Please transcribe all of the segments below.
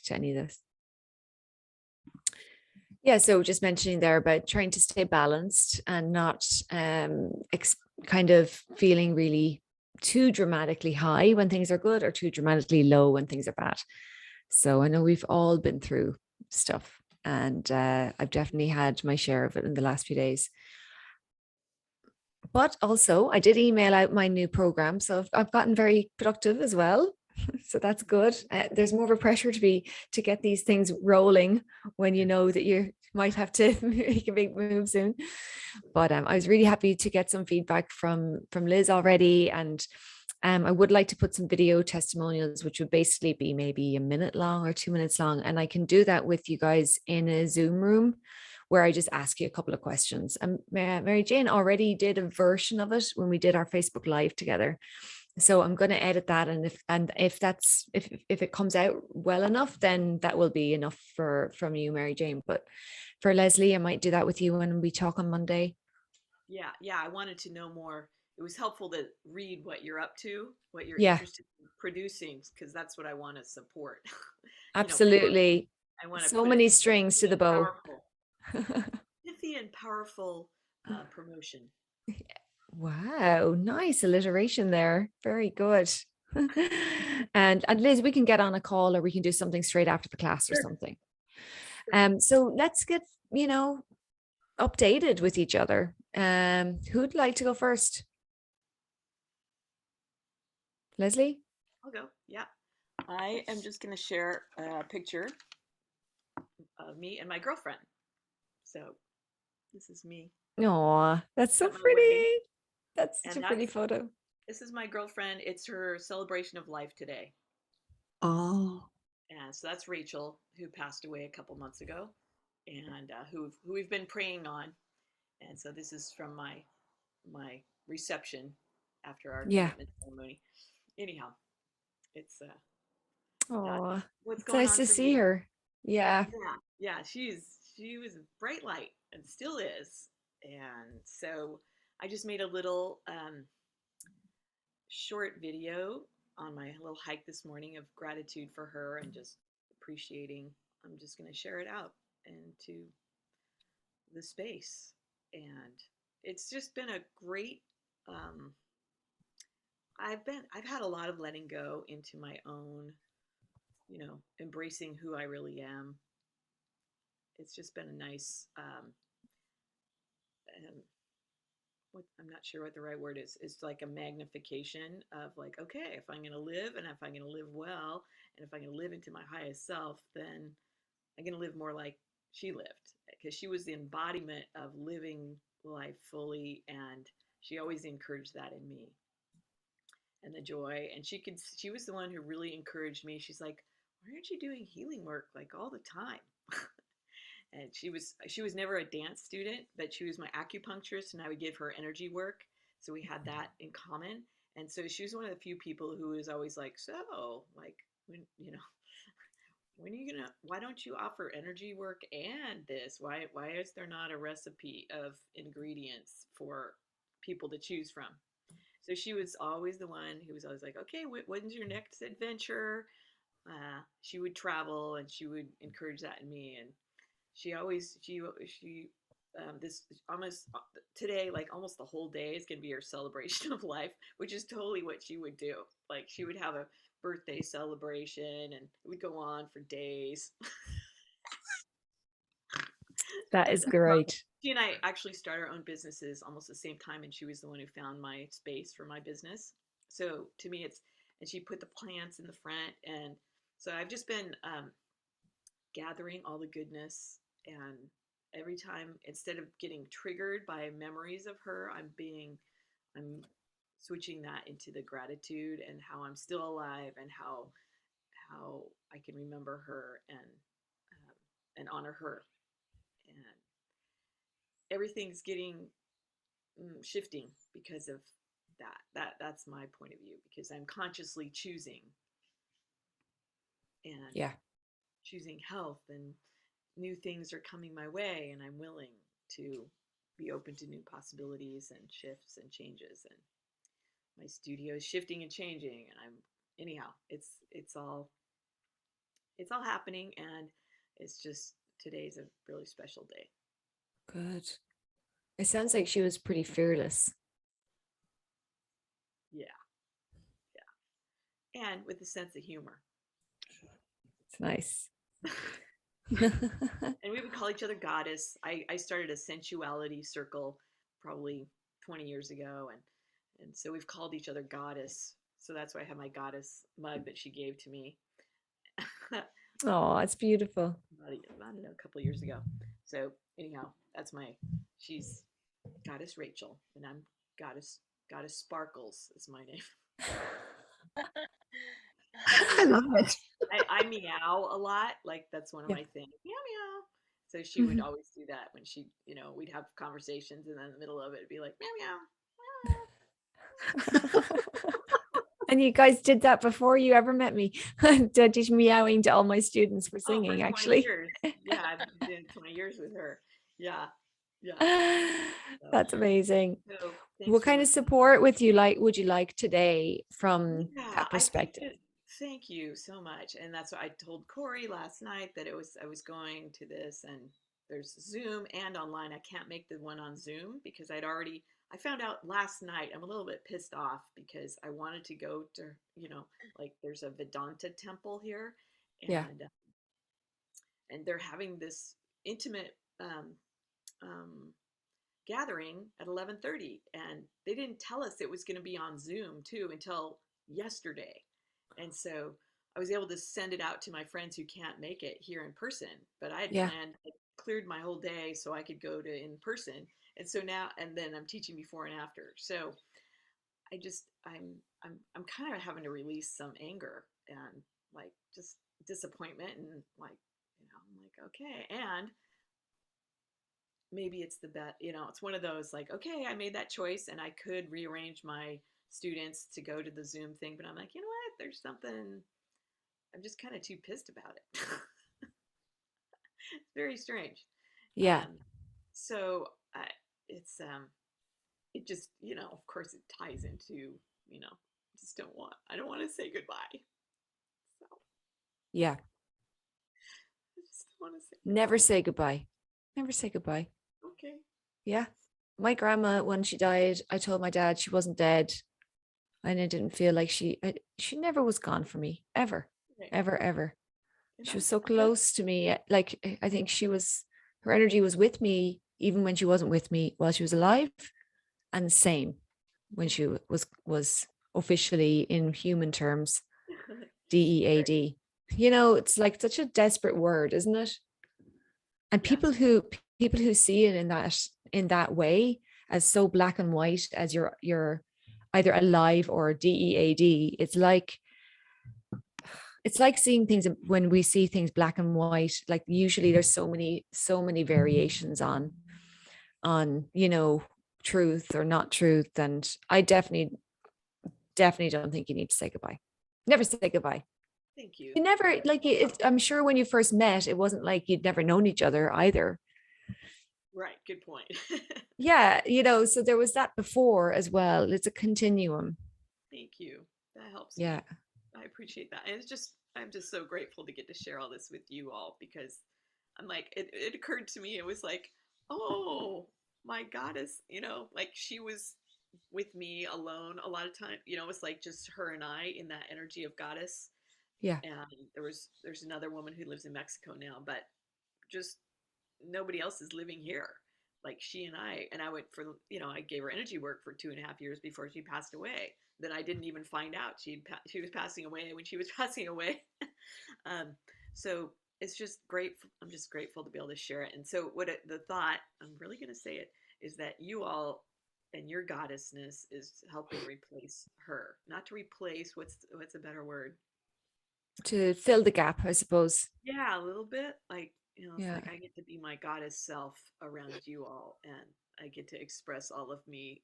to any of this. Yeah, so just mentioning there about trying to stay balanced and not kind of feeling really too dramatically high when things are good or too dramatically low when things are bad. So I know we've all been through stuff, and I've definitely had my share of it in the last few days. But also, I did email out my new program, so I've gotten very productive as well. So that's good. There's more of a pressure to get these things rolling when you know that you might have to make a big move soon. But I was really happy to get some feedback from Liz already, and I would like to put some video testimonials, which would basically be maybe a minute long or 2 minutes long, and I can do that with you guys in a Zoom room where I just ask you a couple of questions. And Mary Jane already did a version of it when we did our Facebook Live together. So I'm going to edit that, and if it comes out well enough, then that will be enough from you, Mary Jane. But for Leslie, I might do that with you when we talk on Monday. Yeah, yeah. I wanted to know more. It was helpful to read what you're up to, what you're Yeah, interested in producing, because that's what I want to support. You know, absolutely. I want to So put it many strings to pithy the and bow. powerful, pithy and powerful promotion. Wow, nice alliteration there. Very good. And Liz, we can get on a call or we can do something straight after the class or Sure, something. sure. So let's get, updated with each other. Who'd like to go first? Leslie? I'll go. Yeah. I am just going to share a picture of me and my girlfriend. So this is me Oh, that's so at my wedding. pretty. That's such And a pretty that's photo. this is my girlfriend. It's her celebration of life today. Oh, And so that's Rachel, who passed away a couple months ago, and who we've been praying on. And so this is from my reception after our yeah. commitment ceremony. Anyhow, it's that's Oh, what's it's going nice on to for see me. her. Yeah. Yeah, yeah, she was a bright light and still is. And so I just made a little short video on my little hike this morning of gratitude for her and just appreciating. I'm just going to share it out into the space. And it's just been a great I've had a lot of letting go into my own, embracing who I really am. It's just been a nice um, what I'm not sure what the right word is. It's like a magnification of like, okay, if I'm going to live and if I'm going to live well and if I'm going to live into my highest self, then I'm going to live more like she lived because she was the embodiment of living life fully, and she always encouraged that in me and the joy. And she was the one who really encouraged me. She's like, why aren't you doing healing work like all the time? And she was never a dance student, but she was my acupuncturist, and I would give her energy work. So we had that in common. And so she was one of the few people who was always like, so like when are you gonna why don't you offer energy work and this? Why is there not a recipe of ingredients for people to choose from? So she was always the one who was always like, okay, when's your next adventure? She would travel and she would encourage that in me. And she this almost today, like almost the whole day is going to be her celebration of life, which is totally what she would do. Like she would have a birthday celebration and it would go on for days. That is great. She and I actually started our own businesses almost the same time, and she was the one who found my space for my business. So to me, and she put the plants in the front, and so I've just been gathering all the goodness, and every time instead of getting triggered by memories of her, I'm switching that into the gratitude and how I'm still alive and how I can remember her and honor her, and everything's getting shifting because of that's my point of view, because I'm consciously and Yeah. choosing health, and new things are coming my way, and I'm willing to be open to new possibilities and shifts and changes, and my studio is shifting and changing, and I'm anyhow it's all it's all happening, and it's just today's a really special day. Good. It sounds like she was pretty fearless. Yeah, yeah, and with a sense of humor. It's nice. And we would call each other goddess. I started a sensuality circle probably 20 years ago, and so we've called each other goddess. So that's why I have my goddess mug that she gave to me Oh, it's beautiful. I don't know, a couple of years ago. So anyhow, that's my she's goddess Rachel, and I'm goddess Sparkles is my name. I love it. I meow a lot. Like that's one of Yeah. my things. Meow meow. So she would Mhm. always do that when she, we'd have conversations, and then in the middle of it, it'd be like meow meow. And you guys did that before you ever met me. Did just meowing to all my students for Oh, for singing, 20 actually. years. Yeah, I've been doing 20 years with her. Yeah, yeah. So, That's amazing. so thanks What for kind of listening. support would you like today from Yeah, that I think perspective? that thank you so much. And that's what I told Corey last night that I was going to this, and there's Zoom and online. I can't make the one on Zoom because I found out last night. I'm a little bit pissed off because I wanted to go to, like there's a Vedanta temple here, Yeah. and they're having this intimate um, gathering at 11:30, and they didn't tell us it was going to be on Zoom too until yesterday. And so I was able to send it out to my friends who can't make it here in person, but I had Yeah. planned, I cleared my whole day so I could go to in person. And so now, and then I'm teaching before and after. So I'm kind of having to release some anger and like just disappointment, and like, I'm like, okay. And maybe it's the bet, it's one of those like, okay, I made that choice and I could rearrange my students to go to the Zoom thing, but I'm like, you know what, there's something, I'm just kind of too pissed about it. Very strange. Yeah. um so it's it just, of course it ties into, just I don't want to say goodbye. So Yeah. I just don't want to say Never goodbye. say goodbye. Never say goodbye. Okay. Yeah. My grandma, when she died, I told my dad she wasn't dead. And I didn't feel like she never was gone for me, ever, Okay. ever, ever. And She was so I'm really close to me. Like, I think her energy was with me even when she wasn't with me while she was alive, and the same when she was officially in human terms, great. DEAD. It's like such a desperate word, isn't it? And Yeah. people who see it in that way, as so black and white, as you're either alive or DEAD, it's like seeing things when we see things black and white. Like, usually there's so many variations on truth or not truth. And I definitely don't think you need to say goodbye. Never say goodbye. Thank you. You never, like, I'm sure when you first met, it wasn't like you'd never known each other either. Right, good point. Yeah, so there was that before as well. It's a continuum. Thank you. That helps Yeah. me. I appreciate that. And I'm just so grateful to get to share all this with you all, because I'm like, it occurred to me, it was like, oh, my goddess, like she was with me alone a lot of time. It was like just her and I in that energy of goddess. Yeah. And there's another woman who lives in Mexico now, but just nobody else is living here. Like she and I went for, I gave her energy work for 2.5 years before she passed away. Then I didn't even find out she was passing away when she was passing away. um, so it's just great. I'm just grateful to be able to share it. And so the thought, I'm really going to say it, is that you all and your goddessness is helping replace her. Not to replace, what's a better word? To fill the gap, I suppose. Yeah, a little bit. Like, it's Yeah. like I get to be my goddess self around you all, and I get to express all of me,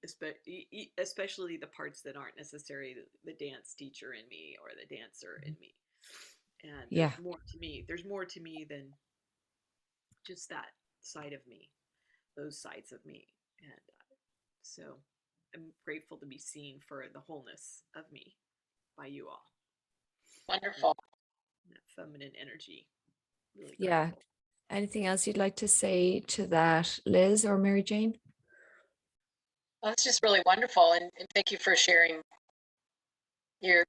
especially the parts that aren't necessarily the dance teacher in me or the dancer in me. And Yeah. There's more to me than just that side of me, those sides of me. And so I'm grateful to be seen for the wholeness of me by you all. Wonderful. that feminine energy. Really great. Yeah. Anything else you'd like to say to that, Liz or Mary Jane? Well, it's just really wonderful, and thank you for sharing your,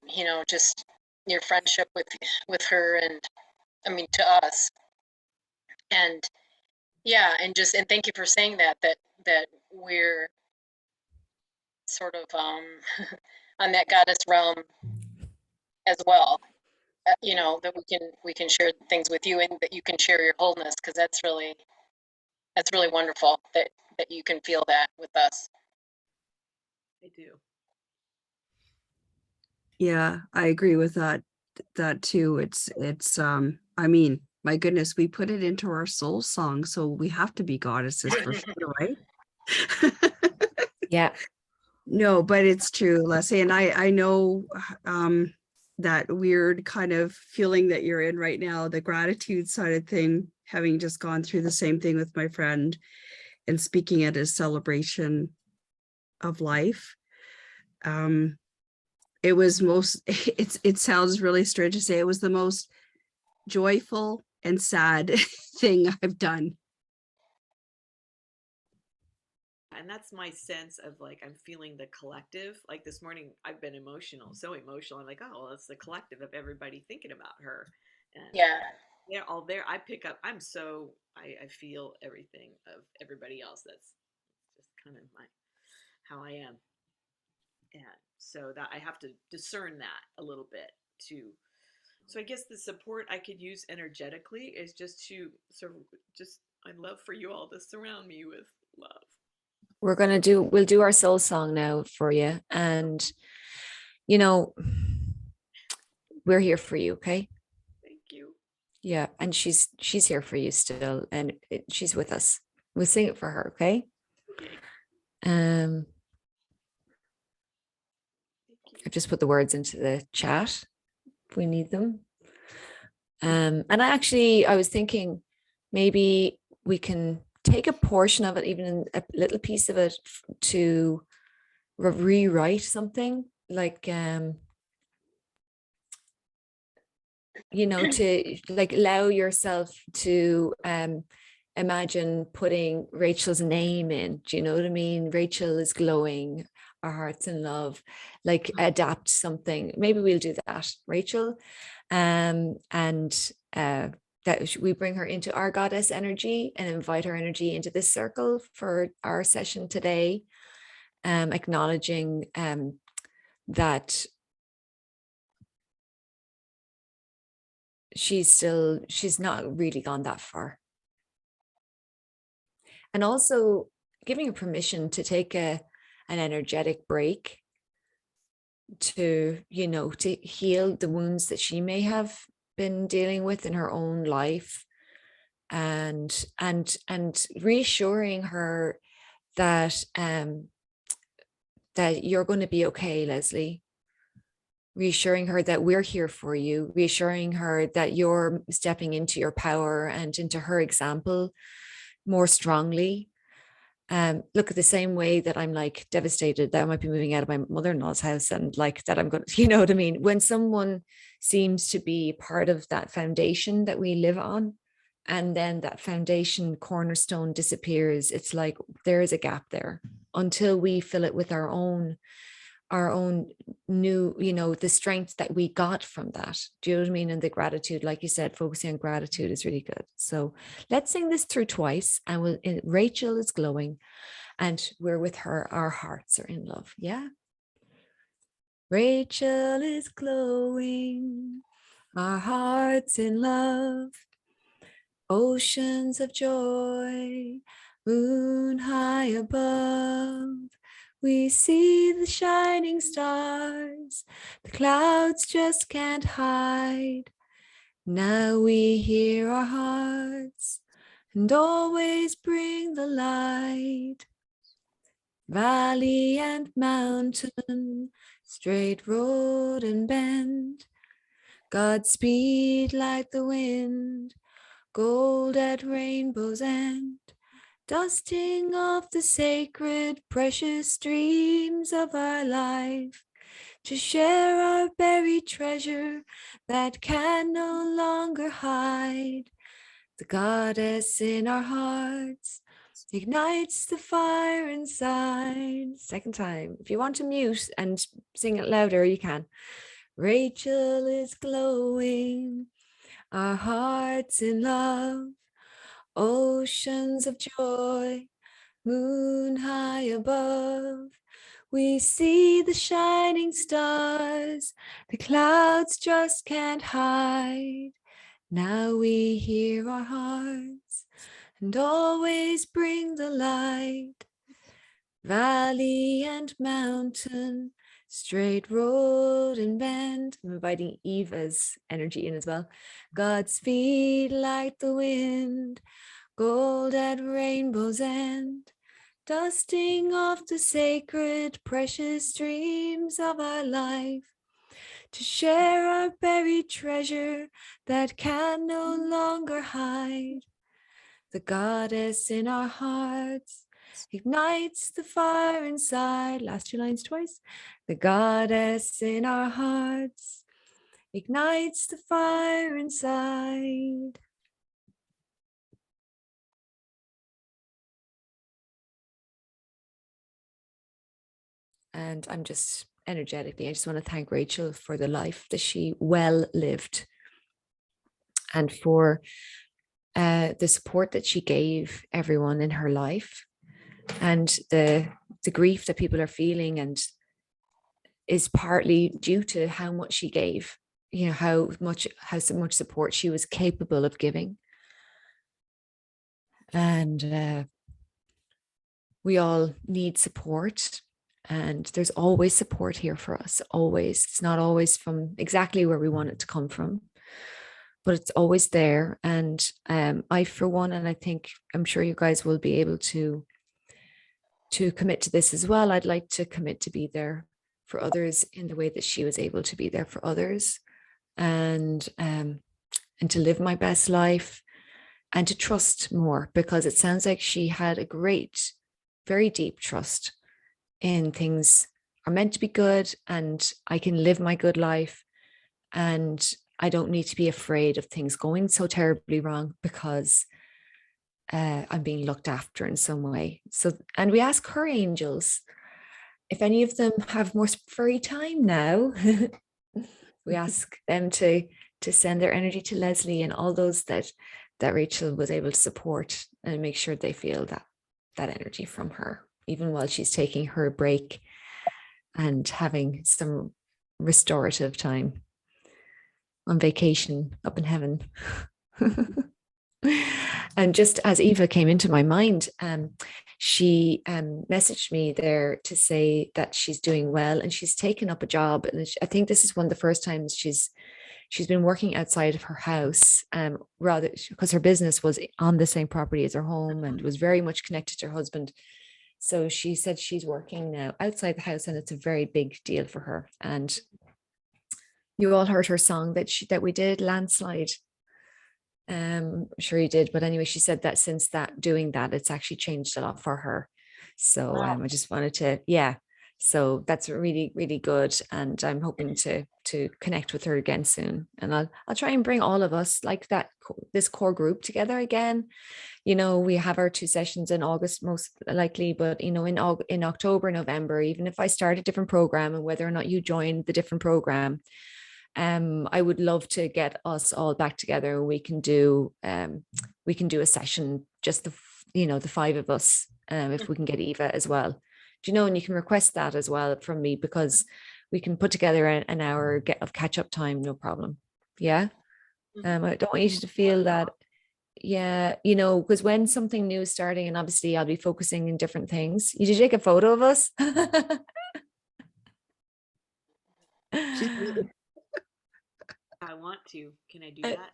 just your friendship with her, and I mean to us, and yeah, and thank you for saying that we're sort of on that goddess realm as well. That we can share things with you, and that you can share your wholeness, because that's really wonderful that you can feel that with us. I do. Yeah, I agree with that too. It's I mean, my goodness, we put it into our soul song, so we have to be goddesses for sure, right? Yeah. No, but it's true, Leslie, and I know that weird kind of feeling that you're in right now, the gratitude side of thing, having just gone through the same thing with my friend and speaking at a celebration of life. It was it sounds really strange to say, it was the most joyful and sad thing I've done. And that's my sense of like, I'm feeling the collective. Like this morning, I've been emotional, so emotional. I'm like, oh, well, it's the collective of everybody thinking about her. And Yeah. they're all there. I pick up, I feel everything of everybody else. That's just kind of how I am. And so that I have to discern that a little bit too. So I guess the support I could use energetically is just to sort of I'd love for you all to surround me with love. We'll do our soul song now for you. And, we're here for you. Okay. Thank you. Yeah. And she's here for you still. And she's with us. We'll sing it for her. Okay. Okay. I've just put the words into the chat if we need them. And I was thinking maybe we can take a portion of it, even a little piece of it, to rewrite something like, to like allow yourself to imagine putting Rachel's name in. Do you know what I mean? Rachel is glowing, our hearts in love, like adapt something. Maybe we'll do that, Rachel. And that we bring her into our goddess energy and invite her energy into this circle for our session today, acknowledging that she's not really gone that far. And also giving her permission to take an energetic break to heal the wounds that she may have been dealing with in her own life, and reassuring her that that you're going to be okay, Leslie. Reassuring her that we're here for you, reassuring her that you're stepping into your power and into her example more strongly. Look, at the same way that I'm like devastated that I might be moving out of my mother-in-law's house, and like that I'm going to, you know what I mean? When someone seems to be part of that foundation that we live on, and then that foundation cornerstone disappears, it's like there is a gap there until we fill it with our own new, the strength that we got from that. Do you know what I mean? And the gratitude, like you said, focusing on gratitude is really good. So let's sing this through twice, and Rachel is glowing and we're with her. Our hearts are in love. Yeah. Rachel is glowing, our hearts in love, oceans of joy, moon high above. We see the shining stars, the clouds just can't hide. Now we hear our hearts and always bring the light. Valley and mountain, straight road and bend, Godspeed like the wind, gold at rainbow's end. Dusting off the sacred, precious streams of our life, to share our buried treasure that can no longer hide. The goddess in our hearts ignites the fire inside. Second time. If you want to mute and sing it louder, you can. Rachel is glowing, our hearts in love, oceans of joy, moon high above. We see the shining stars, the clouds just can't hide. Now we hear our hearts and always bring the light. Valley and mountain, straight road and bend. I'm inviting Eva's energy in as well. God's feet like the wind, gold at rainbow's end, dusting off the sacred, precious dreams of our life, to share our buried treasure that can no longer hide. The goddess in our hearts ignites the fire inside. Last two lines twice. The goddess in our hearts ignites the fire inside. And I'm just energetically, I just want to thank Rachel for the life that she well lived, and for the support that she gave everyone in her life, and the grief that people are feeling, and is partly due to how much she gave, you know, how much support she was capable of giving. And we all need support, and there's always support here for us, always. It's not always from exactly where we want it to come from, but it's always there. And I, for one, and I think, I'm sure you guys will be able to commit to this as well. I'd like to commit to be there for others in the way that she was able to be there for others, and to live my best life, and to trust more, because it sounds like she had a great, very deep trust in things are meant to be good, and I can live my good life, and I don't need to be afraid of things going so terribly wrong, because I'm being looked after in some way. So, and we ask her angels if any of them have more free time now. We ask them to send their energy to Leslie and all those that Rachel was able to support, and make sure they feel that energy from her, even while she's taking her break and having some restorative time on vacation up in heaven. And just as Eva came into my mind, she messaged me there to say that she's doing well, and she's taken up a job. And I think this is one of the first times she's been working outside of her house, rather, because her business was on the same property as her home and was very much connected to her husband. So she said she's working now outside the house, and it's a very big deal for her. And you all heard her song that we did, Landslide. I'm sure you did, but anyway, she said that since doing that, it's actually changed a lot for her. So Wow. I just wanted to, so that's really, really good. And I'm hoping to connect with her again soon. And I'll try and bring all of us, like this core group, together again. You know, we have our 2 sessions in August most likely, but you know, in October, November, even if I start a different program, and whether or not you join the different program, I would love to get us all back together. We can do a session, just the 5 of us, if we can get Eva as well. Do you know? And you can request that as well from me, because we can put together an hour of catch up time, no problem. Yeah. I don't want you to feel that. Yeah, you know, because when something new is starting, and obviously I'll be focusing in different things. You did take a photo of us. I want to. Can I do that?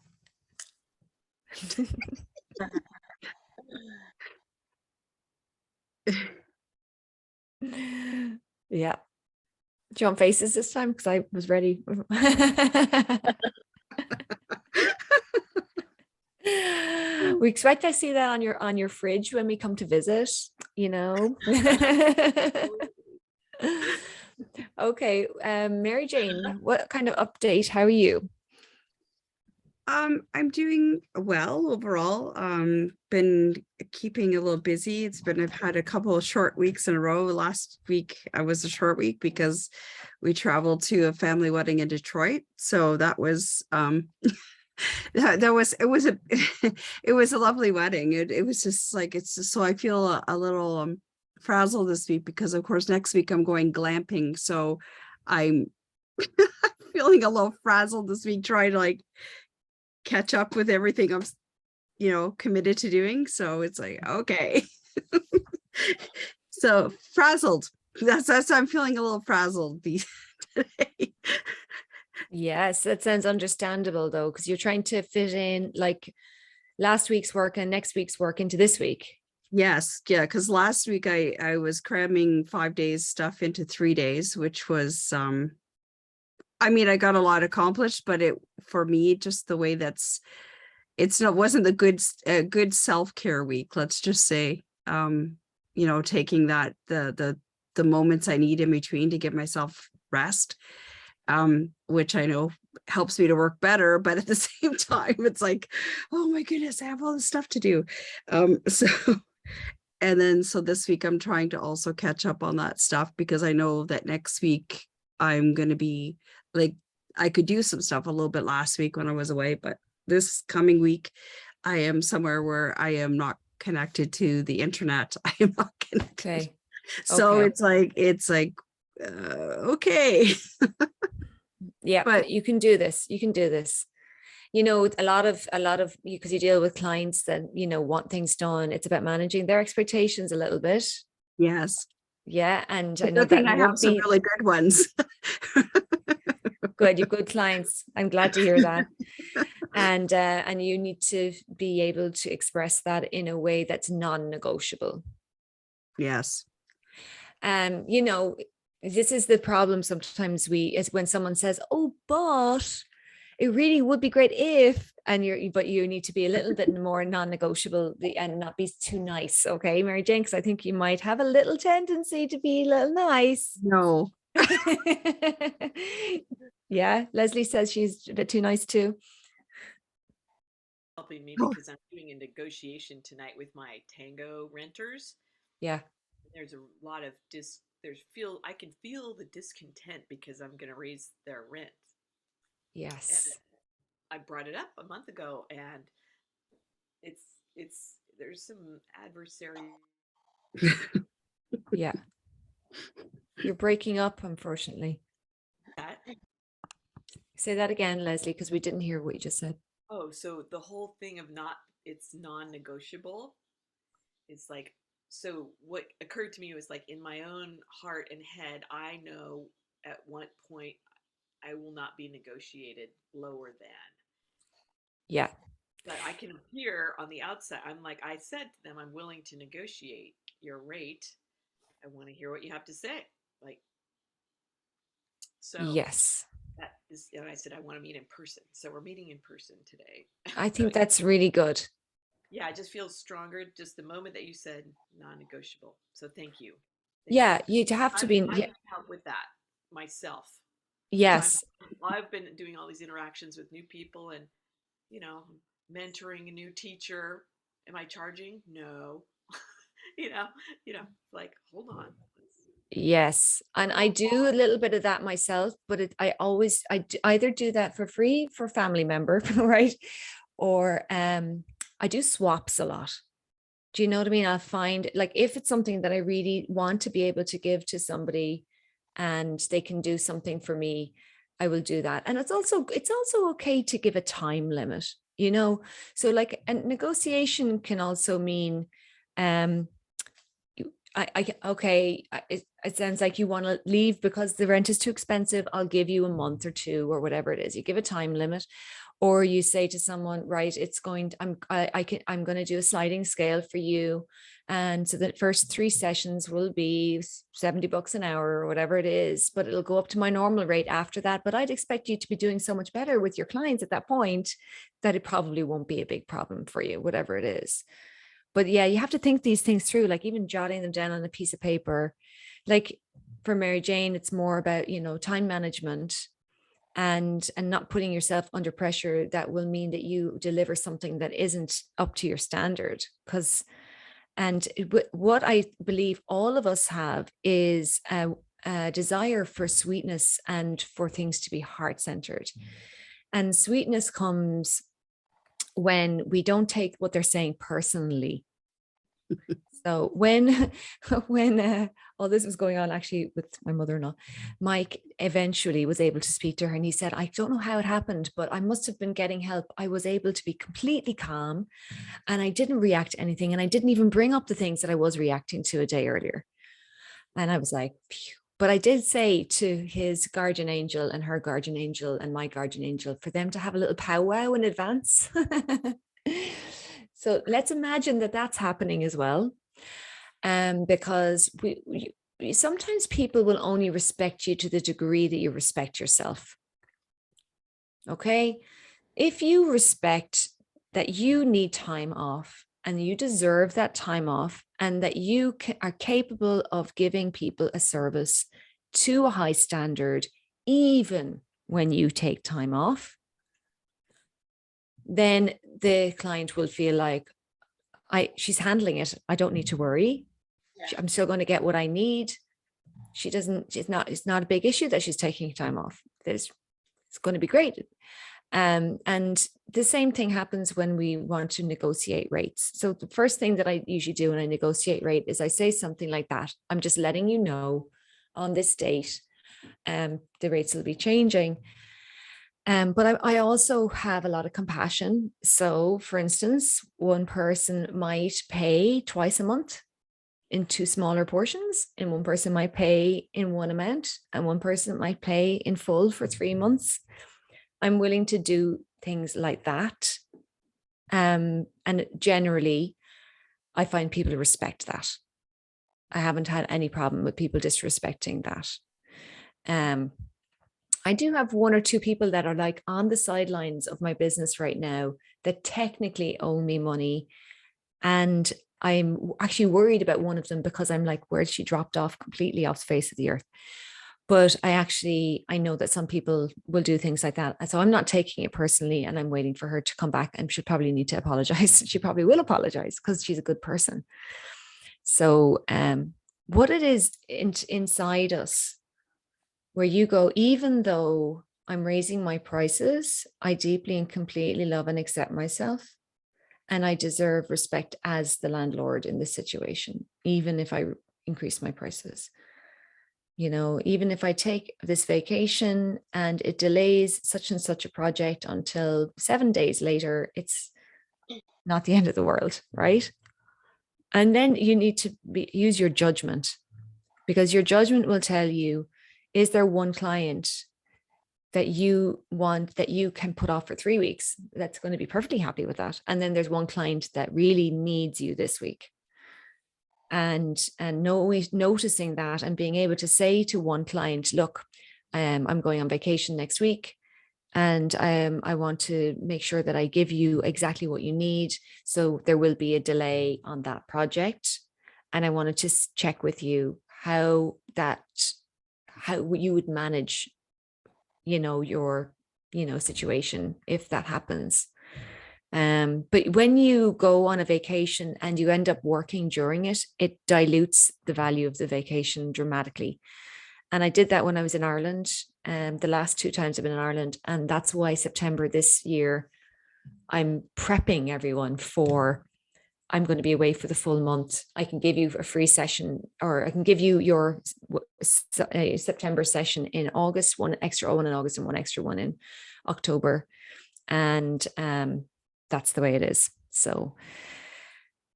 Yeah. Do you want faces this time? Because I was ready. We expect to see that on your fridge when we come to visit, you know. Okay. Mary Jane, what kind of update? How are you? I'm doing well overall. Been keeping a little busy. I've had a couple of short weeks in a row. Last week I was a short week because we traveled to a family wedding in Detroit. So that was that was it was a it was a lovely wedding. It was just like it's just, so I feel a little frazzled this week because of course next week I'm going glamping. So I'm feeling a little frazzled this week trying to like catch up with everything I'm committed to doing. So it's like, okay. So frazzled. That's I'm feeling a little frazzled today. Yes, that sounds understandable though, because you're trying to fit in like last week's work and next week's work into this week. Yes, yeah, because last week I was cramming 5 days stuff into 3 days, which was I mean, I got a lot accomplished, but it for me, just the way wasn't the good self-care week, let's just say. Taking that the moments I need in between to give myself rest, which I know helps me to work better, but at the same time, it's like, oh my goodness, I have all this stuff to do. So and then so this week I'm trying to also catch up on that stuff because I know that next week I'm going to be like, I could do some stuff a little bit last week when I was away, but this coming week I am somewhere where I am not connected to the internet. I am not connected. Okay. So Okay. it's like okay. Yeah, But you can do this. You can do this. You know, a lot of you, because you deal with clients that, want things done. It's about managing their expectations a little bit. yes, Yeah. And the I know good thing that I have won't some be really good ones. good. You've good clients. I'm glad to hear that. And you need to be able to express that in a way that's non-negotiable. Yes. This is the problem sometimes is when someone says, oh, but it really would be great if, but you need to be a little bit more non-negotiable and not be too nice. Okay, Mary Jane, because I think you might have a little tendency to be a little nice. No. Yeah, Leslie says she's a bit too nice too. Helping me because I'm doing a negotiation tonight with my tango renters. Yeah. There's a lot of I can feel the discontent because I'm going to raise their rent. Yes. And I brought it up a month ago, and there's some adversary. Yeah. You're breaking up, unfortunately. Say that again, Leslie, because we didn't hear what you just said. Oh, so the whole thing of it's non-negotiable. It's like, so what occurred to me was like in my own heart and head, I know at what point I will not be negotiated lower than. Yeah. But I can appear on the outside. I'm like, I said to them, I'm willing to negotiate your rate. I want to hear what you have to say. Like, so yes. that is, and I said, I want to meet in person. So we're meeting in person today. I think that's really good. Yeah, I just feel stronger just the moment that you said non-negotiable. So thank you. You have to be. I need help with that myself. Yes. I've been doing all these interactions with new people and, mentoring a new teacher. Am I charging? No. Like, hold on. Yes. And I do a little bit of that myself, but I either do that for free for family member, right? Or I do swaps a lot. Do you know what I mean? I'll find like if it's something that I really want to be able to give to somebody and they can do something for me, I will do that. And it's also okay to give a time limit, so like, and negotiation can also mean it sounds like you want to leave because the rent is too expensive. I'll give you a month or two or whatever it is. You give a time limit, or you say to someone, right, I'm going to do a sliding scale for you. And so the first 3 sessions will be $70 an hour or whatever it is, but it'll go up to my normal rate after that. But I'd expect you to be doing so much better with your clients at that point that it probably won't be a big problem for you, whatever it is. But yeah, you have to think these things through, like even jotting them down on a piece of paper. Like for Mary Jane, it's more about, time management and not putting yourself under pressure that will mean that you deliver something that isn't up to your standard. What I believe all of us have is a desire for sweetness and for things to be heart-centered. And sweetness comes when we don't take what they're saying personally. So when all this was going on, actually, with my mother-in-law, Mike eventually was able to speak to her, and he said, I don't know how it happened, but I must have been getting help. I was able to be completely calm, and I didn't react to anything, and I didn't even bring up the things that I was reacting to a day earlier. And I was like, phew. But I did say to his guardian angel and her guardian angel and my guardian angel for them to have a little powwow in advance. So let's imagine that that's happening as well. Because sometimes people will only respect you to the degree that you respect yourself. Okay. If you respect that you need time off and you deserve that time off, and that you are capable of giving people a service to a high standard, even when you take time off, then the client will feel like, she's handling it. I don't need to worry. Yeah. I'm still going to get what I need. It's not a big issue that she's taking time off. It's going to be great. And the same thing happens when we want to negotiate rates. So the first thing that I usually do when I negotiate rate is I say something like that. I'm just letting you know on this date, the rates will be changing. But I also have a lot of compassion. So for instance, one person might pay twice a month in two smaller portions, and one person might pay in one amount, and one person might pay in full for 3 months. I'm willing to do things like that. And generally, I find people respect that. I haven't had any problem with people disrespecting that. I do have one or two people that are like on the sidelines of my business right now that technically owe me money. And I'm actually worried about one of them because I'm like, where she dropped off completely off the face of the earth. But I know that some people will do things like that. And so I'm not taking it personally, and I'm waiting for her to come back, and she'll probably need to apologize. She probably will apologize because she's a good person. So what it is inside us, where you go, even though I'm raising my prices, I deeply and completely love and accept myself. And I deserve respect as the landlord in this situation, even if I increase my prices. Even if I take this vacation and it delays such and such a project until 7 days later, it's not the end of the world, right? And then you need to use your judgment, because your judgment will tell you, is there one client that you want that you can put off for 3 weeks that's going to be perfectly happy with that? And then there's one client that really needs you this week. And noticing that and being able to say to one client, look, I'm going on vacation next week, and I want to make sure that I give you exactly what you need. So there will be a delay on that project. And I wanted to check with you how you would manage, your, situation if that happens. But when you go on a vacation and you end up working during it, it dilutes the value of the vacation dramatically. And I did that when I was in Ireland, the last 2 times I've been in Ireland. And that's why September this year, I'm prepping everyone for, I'm going to be away for the full month. I can give you a free session, or I can give you your September session in August, one extra one in August and one extra one in October. And that's the way it is. So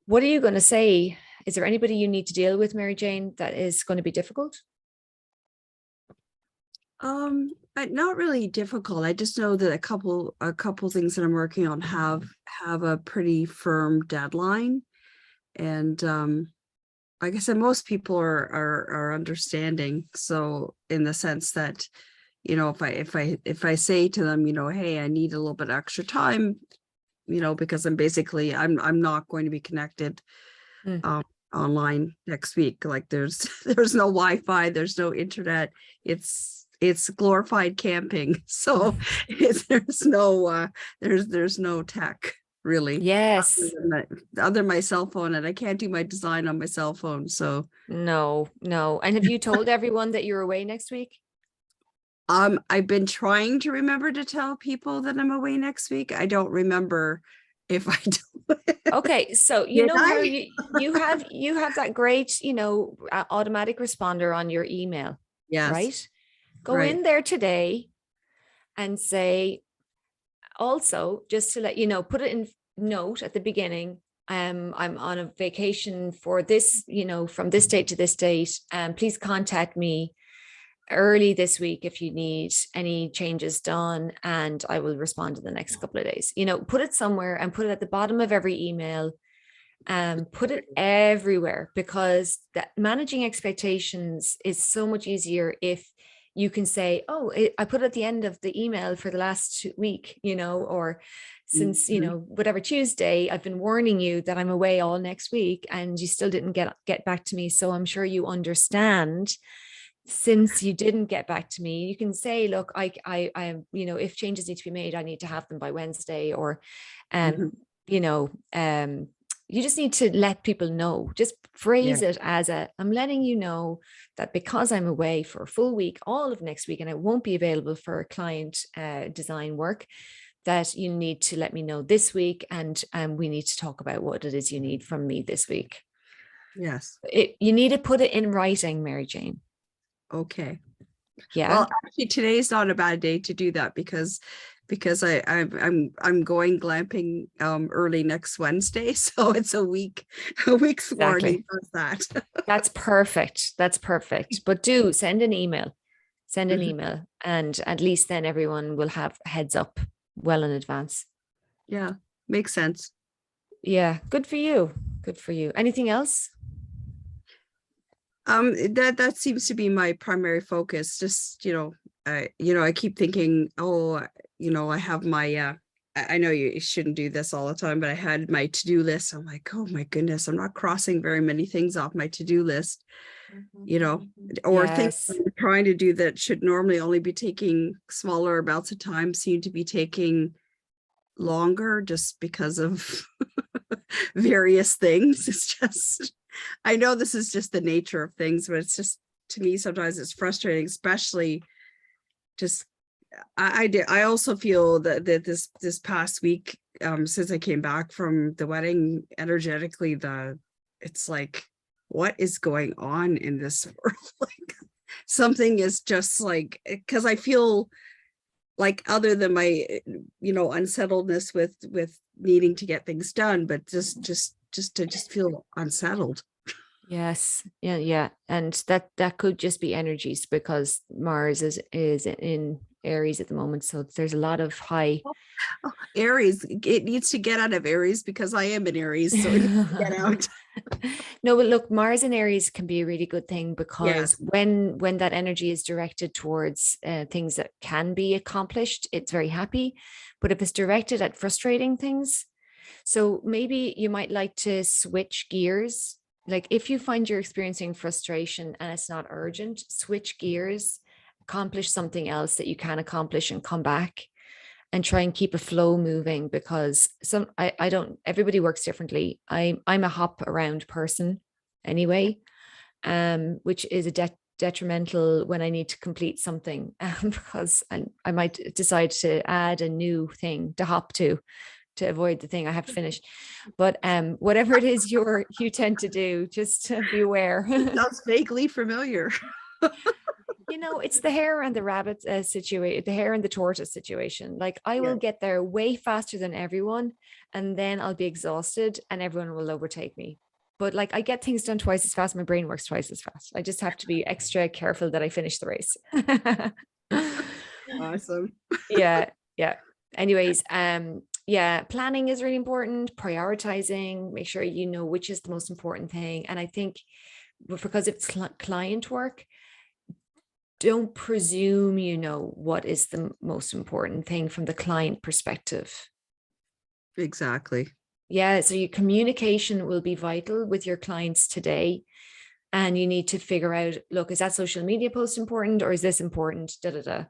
what are you going to say? Is there anybody you need to deal with, Mary Jane, that is going to be difficult? Not really difficult. I just know that a couple things that I'm working on have a pretty firm deadline. And like I said, most people are understanding. So in the sense that, if I say to them, hey, I need a little bit extra time, because I'm not going to be connected online next week. Like there's there's no Wi-Fi, there's no internet. It's glorified camping. So there's no tech really. Yes. Other than my cell phone, and I can't do my design on my cell phone. So No, no. And have you told everyone that you're away next week? I've been trying to remember to tell people that I'm away next week. I don't remember if I do. Okay, so you Did know how I? you have that great, automatic responder on your email, Yes, right? Go right. in there today and say, also, just to let you know, put it in note at the beginning. I'm on a vacation for this, from this date to this date. Please contact me early this week if you need any changes done, and I will respond in the next couple of days. Put it somewhere and put it at the bottom of every email. Put it everywhere, because that managing expectations is so much easier if you can say, oh, I put it at the end of the email for the last week, or since, whatever Tuesday, I've been warning you that I'm away all next week and you still didn't get back to me. So I'm sure you understand. Since you didn't get back to me, you can say, look, I if changes need to be made, I need to have them by Wednesday, or, Mhm. you just need to let people know, just phrase Yeah. it as I'm letting you know that because I'm away for a full week, all of next week, and I won't be available for client design work, that you need to let me know this week. And we need to talk about what it is you need from me this week. Yes. You need to put it in writing, Mary Jane. Okay. Yeah. Well, actually, today's not a bad day to do that because I'm going glamping early next Wednesday, so it's a week's warning Exactly. for that. That's perfect. That's perfect. But do send an email. Send an Mhm. email, and at least then everyone will have a heads up well in advance. Yeah, makes sense. Yeah, good for you. Good for you. Anything else? That seems to be my primary focus. Just, I keep thinking, oh, I have my I know you shouldn't do this all the time, but I had my to-do list. I'm like, oh my goodness, I'm not crossing very many things off my to-do list, or things Yes. I'm trying to do that should normally only be taking smaller amounts of time seem to be taking longer just because of various things. It's just, I know this is just the nature of things, but it's just, to me, sometimes it's frustrating, especially just, I also feel that this past week, since I came back from the wedding, energetically, it's like, what is going on in this world? Like something is just like, because I feel like, other than my unsettledness with needing to get things done, but just feel unsettled. Yes. Yeah. Yeah. And that could just be energies, because Mars is in Aries at the moment. So there's a lot of high. Oh, Aries, it needs to get out of Aries because I am an Aries, so it needs to get out. No, but look, Mars in Aries can be a really good thing, because Yes. when that energy is directed towards things that can be accomplished, it's very happy. But if it's directed at frustrating things, so maybe you might like to switch gears. Like if you find you're experiencing frustration and it's not urgent, switch gears, accomplish something else that you can accomplish, and come back and try and keep a flow moving, because I don't, everybody works differently. I'm a hop around person anyway, which is a detrimental when I need to complete something, because I might decide to add a new thing to hop to avoid the thing I have to finish. But whatever it is you tend to do, just be aware. Sounds vaguely familiar. It's the hare and the rabbit situation, the hare and the tortoise situation. Like I will Yeah. get there way faster than everyone, and then I'll be exhausted and everyone will overtake me. But like I get things done twice as fast, my brain works twice as fast. I just have to be extra careful that I finish the race. Awesome. Yeah, yeah. Anyways, yeah, planning is really important, prioritizing, make sure you know which is the most important thing. And I think because it's client work, don't presume you know what is the most important thing from the client perspective. Exactly. Yeah. So your communication will be vital with your clients today. And you need to figure out, look, is that social media post important or is this important? Da, da, da.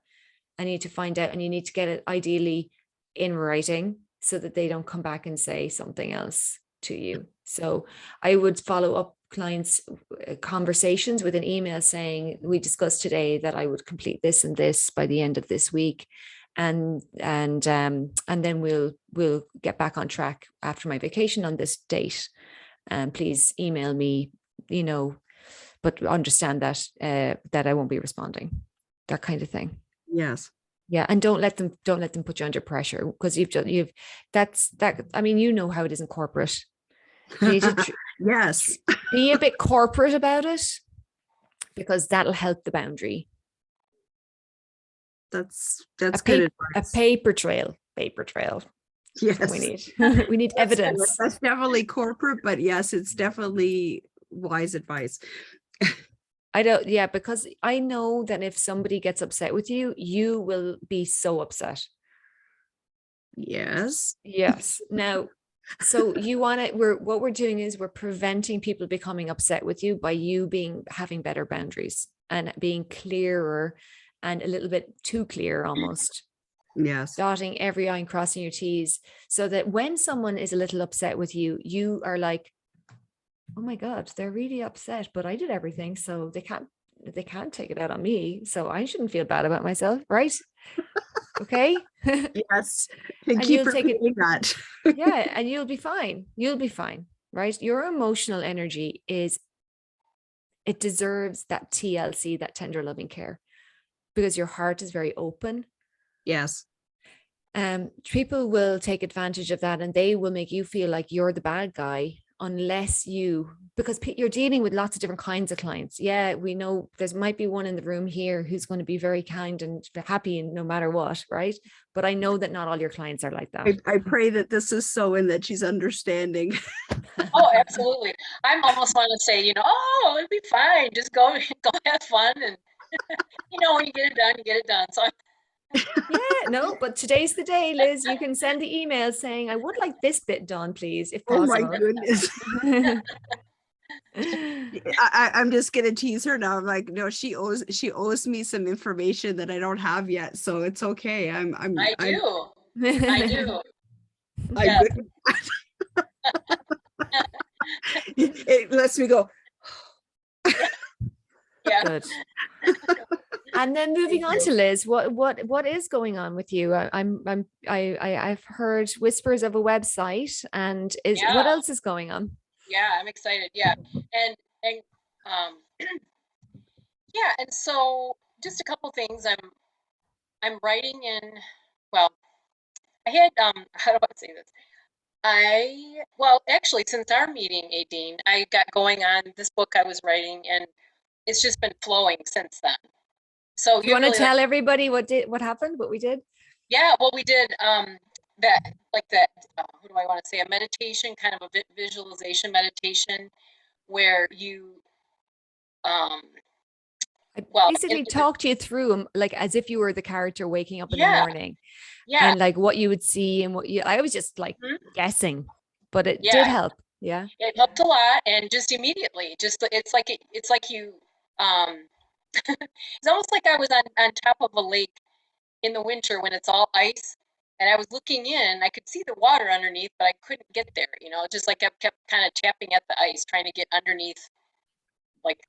I need to find out, and you need to get it ideally in writing so that they don't come back and say something else to you. So I would follow up clients' conversations with an email saying, we discussed today that I would complete this and this by the end of this week. And then we'll get back on track after my vacation on this date. And please email me, but understand that that I won't be responding, that kind of thing. Yes. Yeah, and don't let them put you under pressure, because I mean, how it is in corporate. You need to Yes. be a bit corporate about it, because that'll help the boundary. That's good advice. A paper trail. Yes. We need we need evidence. That's definitely corporate, but yes, it's definitely wise advice. Because I know that if somebody gets upset with you, you will be so upset. Yes. Yes. Now, so what we're doing is we're preventing people becoming upset with you by you having better boundaries and being clearer, and a little bit too clear almost. Yes. Dotting every I and crossing your T's, so that when someone is a little upset with you, you are like, oh my God, they're really upset, but I did everything, so they can't take it out on me. So I shouldn't feel bad about myself, right? Okay. Yes. And you'll keep repeating that. Yeah, and you'll be fine. You'll be fine, right? Your emotional energy it deserves that TLC, that tender loving care, because your heart is very open. Yes. People will take advantage of that, and they will make you feel like you're the bad guy because you're dealing with lots of different kinds of clients. Yeah, we know might be one in the room here who's going to be very kind and happy no matter what, right? But I know that not all your clients are like that. I pray that this is so, and that she's understanding. Oh, absolutely. I'm almost want to say, oh, it'd be fine. Just go have fun. And, when you get it done, you get it done. So yeah, no, but today's the day, Liz. You can send the email saying, I would like this bit done, please, if possible. Oh my goodness. I'm just gonna tease her now. I'm like, no, she owes me some information that I don't have yet, so it's okay. I do. Yeah. It lets me go. Yeah. Good. And then moving on to Liz, what is going on with you? I've heard whispers of a website, and what else is going on? Yeah, I'm excited. Yeah, and yeah, and so just a couple things. I'm writing in. Well, I had how do I say this? Actually, since our meeting, Aideen, I got going on this book I was writing, and it's just been flowing since then. So you want to tell everybody what happened, what we did? Yeah, well, we did that who do I want to say, a meditation, kind of a visualization meditation, where you basically talked you through them, like as if you were the character waking up in the morning. Yeah. And like what you would see and I was just like guessing, but it did help. Yeah. It helped a lot. And just immediately, it's like you, it's almost like I was on top of a lake in the winter when it's all ice, and I was looking in, I could see the water underneath, but I couldn't get there, just like I kept kind of tapping at the ice, trying to get underneath, like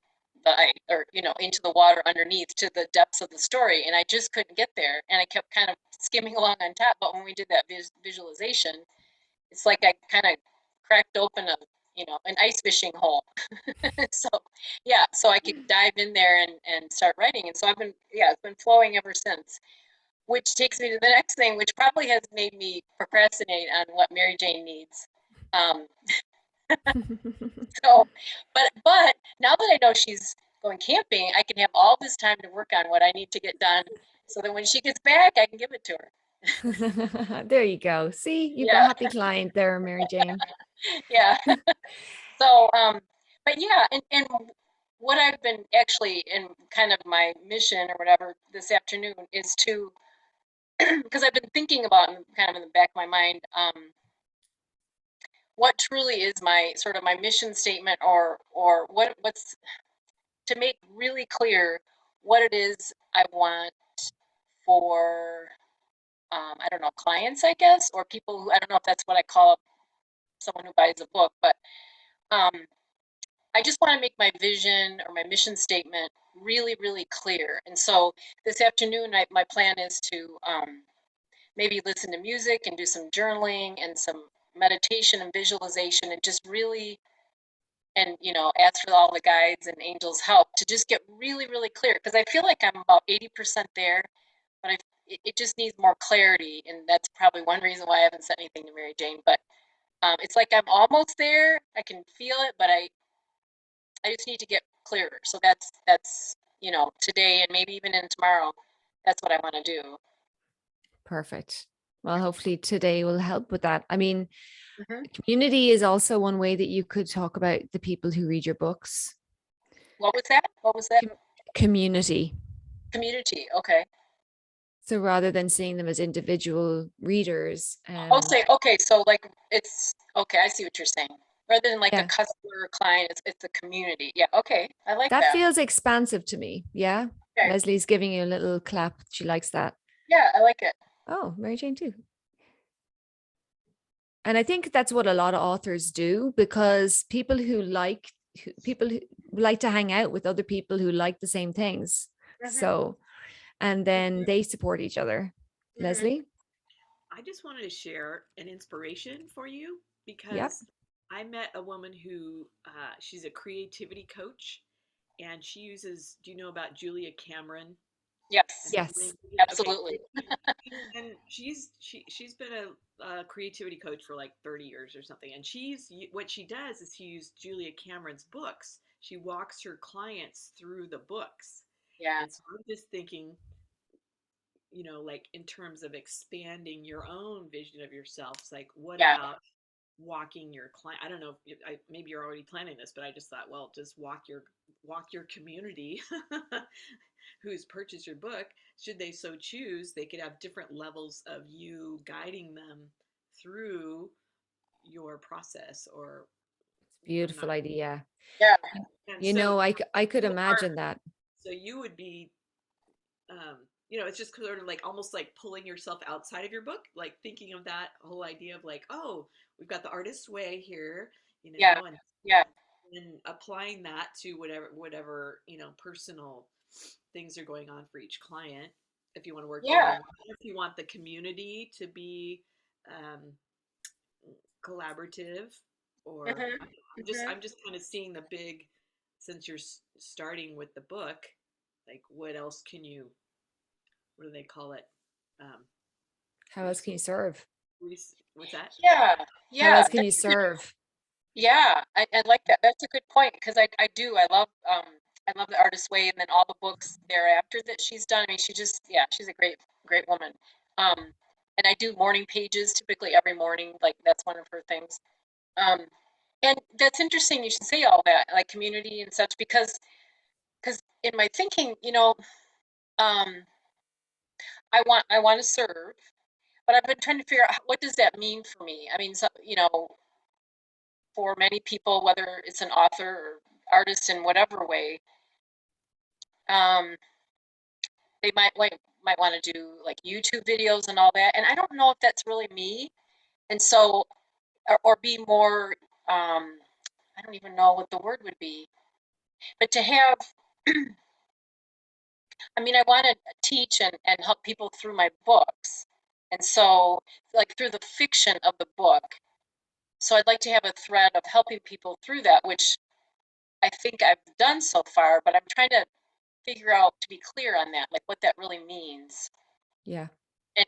the ice, or, into the water underneath to the depths of the story. And I just couldn't get there. And I kept kind of skimming along on top. But when we did that visualization, it's like I kind of cracked open an ice fishing hole. So I could dive in there and start writing. And so it's been flowing ever since, which takes me to the next thing, which probably has made me procrastinate on what Mary Jane needs. So, but now that I know she's going camping, I can have all this time to work on what I need to get done, so that when she gets back, I can give it to her. There you go. See, you've got a happy client there, Mary Jane. Yeah. So, but yeah, and what I've been actually in kind of my mission or whatever this afternoon is to, because I've been thinking about, kind of in the back of my mind, what truly is my sort of my mission statement, or what's to make really clear what it is I want for I don't know, clients, I guess, or people who, I don't know if that's what I call someone who buys a book, but um, I just want to make my vision or my mission statement really, really clear. And so this afternoon, my plan is to maybe listen to music and do some journaling and some meditation and visualization, and just really, and ask for all the guides and angels help to just get really, really clear, because I feel like I'm about 80% there, but it just needs more clarity, and that's probably one reason why I haven't said anything to Mary Jane. But it's like I'm almost there. I can feel it, but I just need to get clearer. So that's today, and maybe even in tomorrow. That's what I want to do. Perfect. Well, hopefully today will help with that. I mean, Hmm. community is also one way that you could talk about the people who read your books. What was that? What was that? Community. Community. Okay. So rather than seeing them as individual readers, Okay. So like it's okay. I see what you're saying. Rather than like a yeah, customer or client, it's a community. Yeah. Okay. I like that that. feels expansive to me. Yeah. Okay. Leslie's giving you a little clap. She likes that. Yeah, I like it. Oh, Mary Jane too. And I think that's what a lot of authors do, because people who like to hang out with other people who like the same things. Hmm. So, and then they support each other. Hmm. Leslie? I just wanted to share an inspiration for you Yep. because I met a woman who she's a creativity coach, and she uses. Do you know about Julia Cameron? Yes, Yes. Okay, absolutely. and she's been a creativity coach for like 30 years or something. And what she does is she uses Julia Cameron's books. She walks her clients through the books, Yeah. and so I'm just thinking, like in terms of expanding your own vision of yourself. It's like, what Yeah. about walking your client? I don't know if maybe you're already planning this, but I just thought, well, just walk your community who's purchased your book. Should they so choose, they could have different levels of you guiding them through your process. Or I'm not. Beautiful idea. Yeah. And You so know, I could you are. imagine that. So you would be it's just sort of like almost like pulling yourself outside of your book, like thinking of that whole idea of like, oh, we've got the artist's way here, Yeah. and Yeah. applying that to whatever personal things are going on for each client. If you want to work Yeah. one-on-one, if you want the community to be um, collaborative, or Hmm. Hmm. I'm just kind of seeing the big, since you're starting with the book, like what else can you, what do they call it? Um, How else can you resource, serve? what's that? Yeah. How Yeah. else can you serve? Yeah. I like that. That's a good point, because I do. I love the artist's way, and then all the books thereafter that she's done. I mean, she's a great woman. Um, and I do morning pages typically every morning. Like that's one of her things. Um, and that's interesting. You should say all that, like community and such, because in my thinking, um, I want to serve, but I've been trying to figure out what does that mean for me. I mean, so, for many people, whether it's an author or artist in whatever way, um, they might want to do like YouTube videos and all that, and I don't know if that's really me. And so, or be more, I don't even know what the word would be, but to have, I mean, I want to teach and help people through my books. And so, like through the fiction of the book. So I'd like to have a thread of helping people through that, which I think I've done so far, but I'm trying to figure out, to be clear on that, like what that really means. Yeah.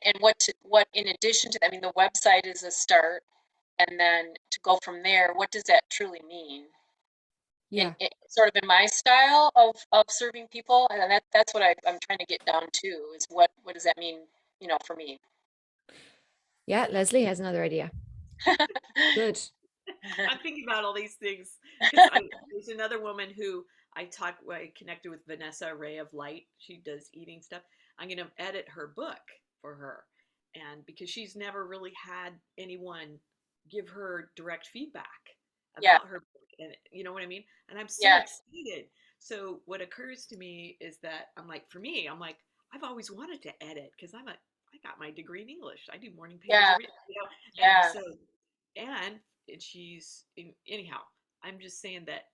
And what in addition to, I mean, the website is a start, and then to go from there, what does that truly mean? Yeah. Sort of in my style of serving people, and that's what I'm trying to get down to, is what does that mean, for me. Yeah. Leslie has another idea. Good. I'm thinking about all these things because there's another woman who I connected with, Vanessa Ray of Light. She does eating stuff. I'm going to edit her book for her. And because she's never really had anyone give her direct feedback Yeah. about her book, and you know what I mean? And I'm so Yeah. excited. So what occurs to me is that I'm like, for me, I'm like, I've always wanted to edit because I got my degree in English. I do morning pages Yeah. every, and Yeah. so and she's anyhow. I'm just saying that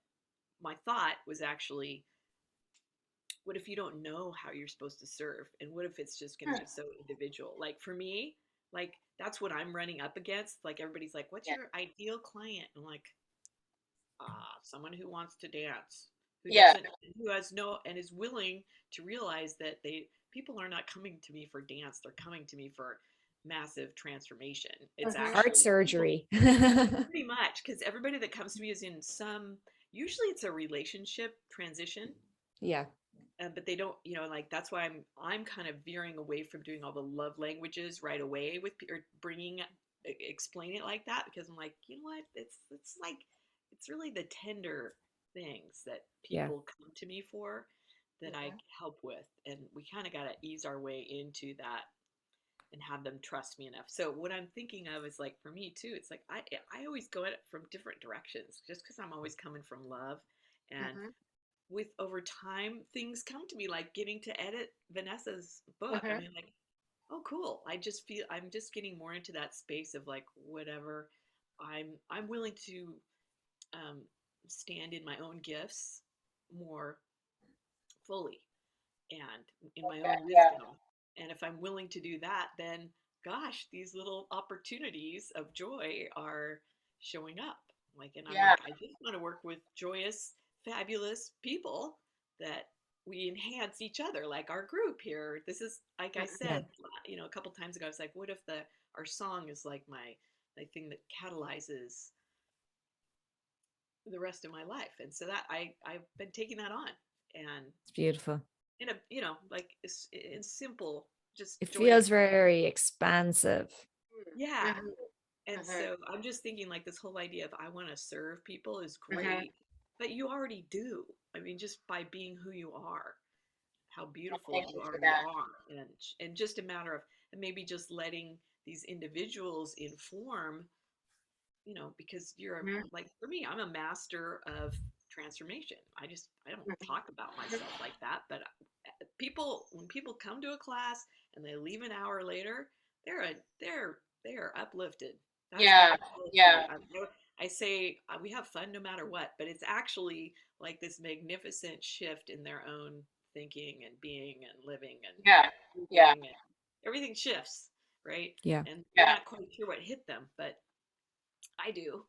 my thought was actually, what if you don't know how you're supposed to serve, and what if it's just going to Hmm. be so individual? Like for me, like that's what I'm running up against. Like everybody's like, what's Yeah. your ideal client? I'm like, someone who wants to dance, who Yeah. doesn't, who has no, and is willing to realize that people are not coming to me for dance, they're coming to me for massive transformation. It's Heart actually people, surgery. pretty much, because everybody that comes to me is in some, usually it's a relationship transition. Yeah. But they don't, like that's why I'm kind of veering away from doing all the love languages right away with or bringing explain it like that, because I'm like, you know what, it's like it's really the tender things that Yeah. people come to me for that I help with, and we kind of got to ease our way into that and have them trust me enough. So what I'm thinking of is, like, for me too, it's like I always go at it from different directions, just because I'm always coming from love. And Mm-hmm. with over time, things come to me, like getting to edit Vanessa's book. I Mm-hmm. mean, like, oh cool, I just feel I'm just getting more into that space of like, whatever, I'm willing to um, stand in my own gifts more fully and in my Okay. own Yeah. wisdom. And if I'm willing to do that, then gosh, these little opportunities of joy are showing up. Like, and I'm Yeah. like, I just want to work with joyous, fabulous people that we enhance each other, like our group here. This is, like I Yeah. said, a couple times ago, I was like, what if our song is like my thing that catalyzes the rest of my life? And so that I've been taking that on, and It's beautiful. in a, like in simple, just It joyous. feels very expansive. Yeah. Mm-hmm. And Mm-hmm. so I'm just thinking, like, this whole idea of I want to serve people is Mm-hmm. great, but you already do. I mean, just by being who you are, how beautiful Thank you you for already that. are, and just a matter of, and maybe just letting these individuals inform, because Mm-hmm. like, for me, I'm a master of transformation. I don't talk about myself like that, but when people come to a class and they leave an hour later, they are uplifted. That's my Yeah. approach to Yeah. it. I say, we have fun no matter what, but it's actually like this magnificent shift in their own thinking and being and living and Yeah. Yeah. moving, and everything shifts, right? Yeah. And they're Yeah. not quite sure what hit them, but I do.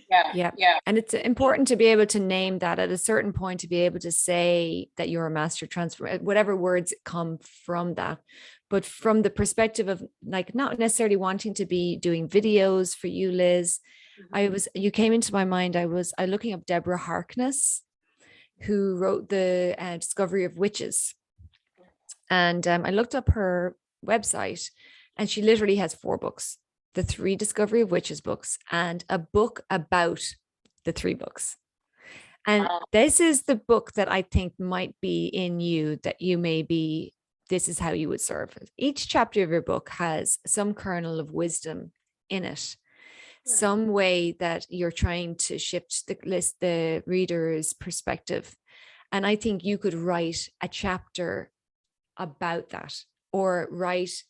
Yeah. Yeah. Yeah. And it's important to be able to name that at a certain point, to be able to say that you're a master transformer, whatever words come from that. But from the perspective of, like, not necessarily wanting to be doing videos for you, Liz, Mm-hmm. you came into my mind. I looking up Deborah Harkness, who wrote the Discovery of Witches. And I looked up her website, and she literally has 4 books: the 3 Discovery of Witches books, and a book about the 3 books. And Wow. this is the book that I think might be in you, that you may be, this is how you would serve. Each chapter of your book has some kernel of wisdom in it, Hmm. some way that you're trying to shift the reader's perspective. And I think you could write a chapter about that, or write,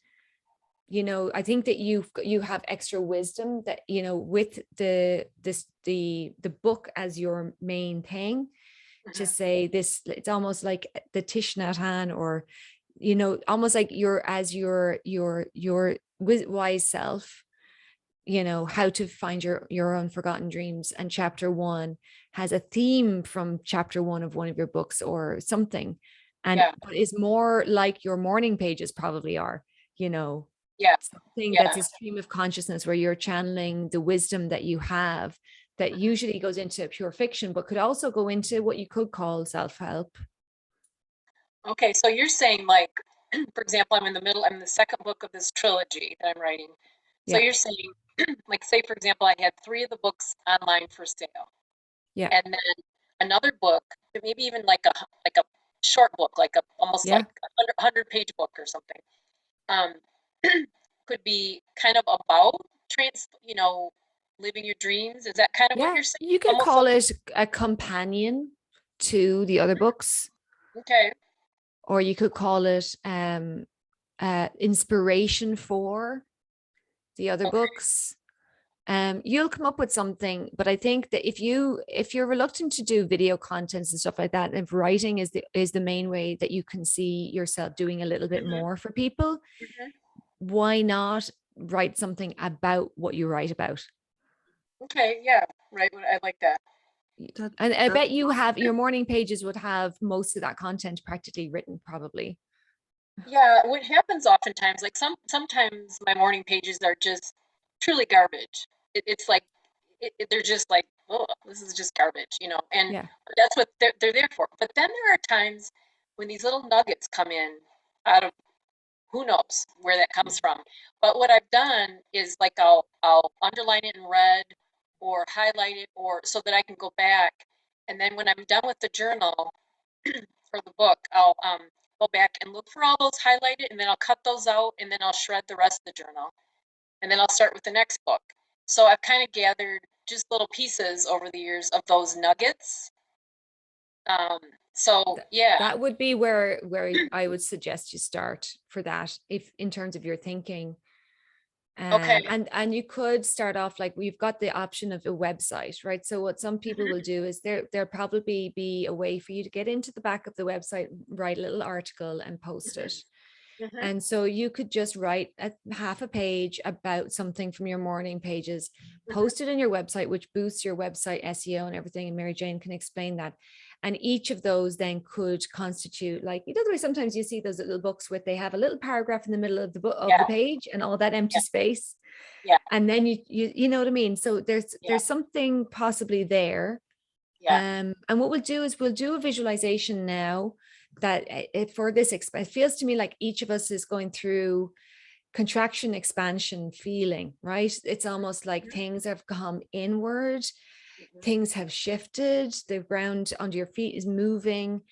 I think that you have extra wisdom, that, with the book as your main thing, to Mm-hmm. say this. It's almost like the Tish Nhat Hanh, or almost like your wise self, how to find your own forgotten dreams. And chapter 1 has a theme from chapter 1 of one of your books or something, and Yeah. but is more like your morning pages probably are, you know Yeah. something that's Yeah. a stream of consciousness, where you're channeling the wisdom that you have, that Mm-hmm. usually goes into pure fiction, but could also go into what you could call self-help. Okay, so you're saying, like, for example, I'm in the second book of this trilogy that I'm writing. So Yeah. you're saying, like, say, for example, I had 3 of the books online for sale, Yeah. and then another book, maybe even like a short book, like almost Yeah. like a 100-page book or something, um, could be kind of about living your dreams. Is that kind of what Yeah, you're saying? you could Almost call it a companion to the other books, okay. or you could call it inspiration for the other Okay. books. You'll come up with something, but I think that if you're reluctant to do video contents and stuff like that, if writing is the main way that you can see yourself doing a little bit Mhm, more for people, mhm. why not write something about what you write about? Okay, yeah, right. I like that. That, And I that bet you have your morning pages would have most of that content practically written, probably. Yeah, what happens oftentimes, like sometimes my morning pages are just truly garbage. It's like they're just like, oh, this is just garbage, you know, and Yeah. that's what they're there for. But then there are times when these little nuggets come in out of who knows where that comes from. But what I've done is like I'll underline it in red or highlight it or so that I can go back. And then when I'm done with the journal for the book, I'll go back and look for all those highlighted and then I'll cut those out and then I'll shred the rest of the journal. And then I'll start with the next book. So I've kind of gathered just little pieces over the years of those nuggets. Um, so Th- yeah, That would be where I would suggest you start for that, if in terms of your thinking. okay. And you could start off like we've got the option of a website, right? So what some people will do is there'll probably be a way for you to get into the back of the website, write a little article and post it. Mhm. And so you could just write a half a page about something from your morning pages, post it in your website, which boosts your website SEO and everything. And Mary Jane can explain that. And each of those then could constitute, like, you know, the way sometimes you see those little books with they have a little paragraph in the middle of the book of Yeah, the page and all that empty yeah, space. yeah, And then you know what I mean? So yeah, there's something possibly there. yeah. And what we'll do is we'll do a visualization now that for this, it feels to me like each of us is going through contraction, expansion feeling, right? It's almost like Mhm, things have come inward, mhm. things have shifted, the ground under your feet is moving,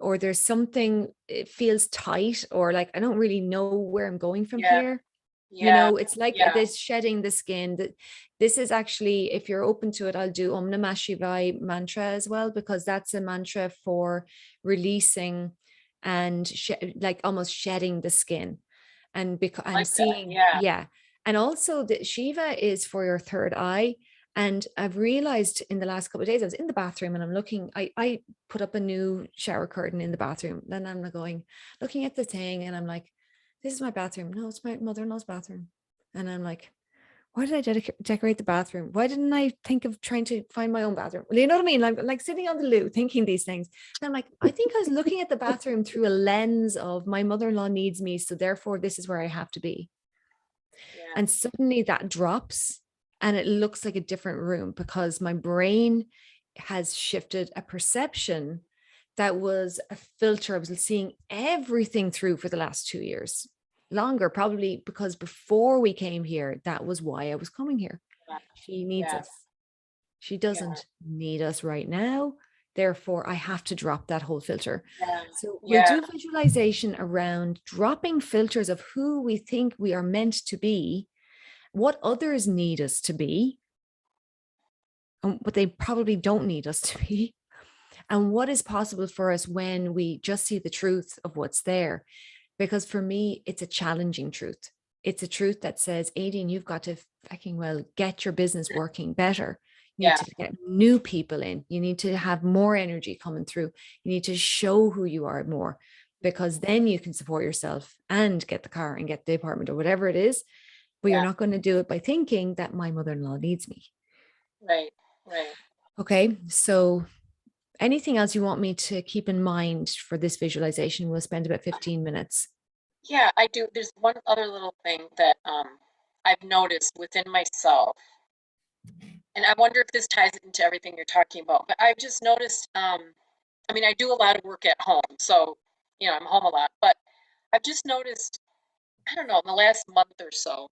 or there's something, it feels tight, or like, I don't really know where I'm going from Yeah, here. You yeah, know, it's like yeah. this shedding the skin. That this is actually, if you're open to it, I'll do Om Namah Shivaya mantra as well, because that's a mantra for releasing and like almost shedding the skin. And because I I'm like that. seeing, Yeah. yeah. And also the Shiva is for your third eye. And I've realized in the last couple of days, I was in the bathroom and I'm looking, I put up a new shower curtain in the bathroom. Then I'm going, looking at the thing, and I'm like, this is my bathroom. No, it's my mother-in-law's bathroom. And I'm like, why did I decorate the bathroom? Why didn't I think of trying to find my own bathroom? Well, you know what I mean? Like sitting on the loo thinking these things. And I'm like, I think I was looking at the bathroom through a lens of my mother-in-law needs me, so therefore this is where I have to be. Yeah. And suddenly that drops and it looks like a different room, because my brain has shifted a perception that was a filter I was seeing everything through for the last 2 years. Longer, probably, because before we came here, that was why I was coming here. Yeah. She needs Yeah. us. She Yeah. doesn't need us right now. Therefore, I have to drop that whole filter. Yeah. So we'll Yeah. do visualization around dropping filters of who we think we are meant to be, what others need us to be, and what they probably don't need us to be, and what is possible for us when we just see the truth of what's there. Because for me, it's a challenging truth. It's a truth that says, Aideen, you've got to fucking well get your business working better. You need Yeah. to get new people in. You need to have more energy coming through. You need to show who you are more, because then you can support yourself and get the car and get the apartment or whatever it is. But you're Yeah. not going to do it by thinking that my mother-in-law needs me. Right. Right. Okay. So anything else you want me to keep in mind for this visualization? We'll spend about 15 minutes. Yeah, I do. There's one other little thing that I've noticed within myself, and I wonder if this ties into everything you're talking about. But I've just noticed, I mean, I do a lot of work at home, so you know, I'm home a lot. But I've just noticed, I don't know, in the last month or so,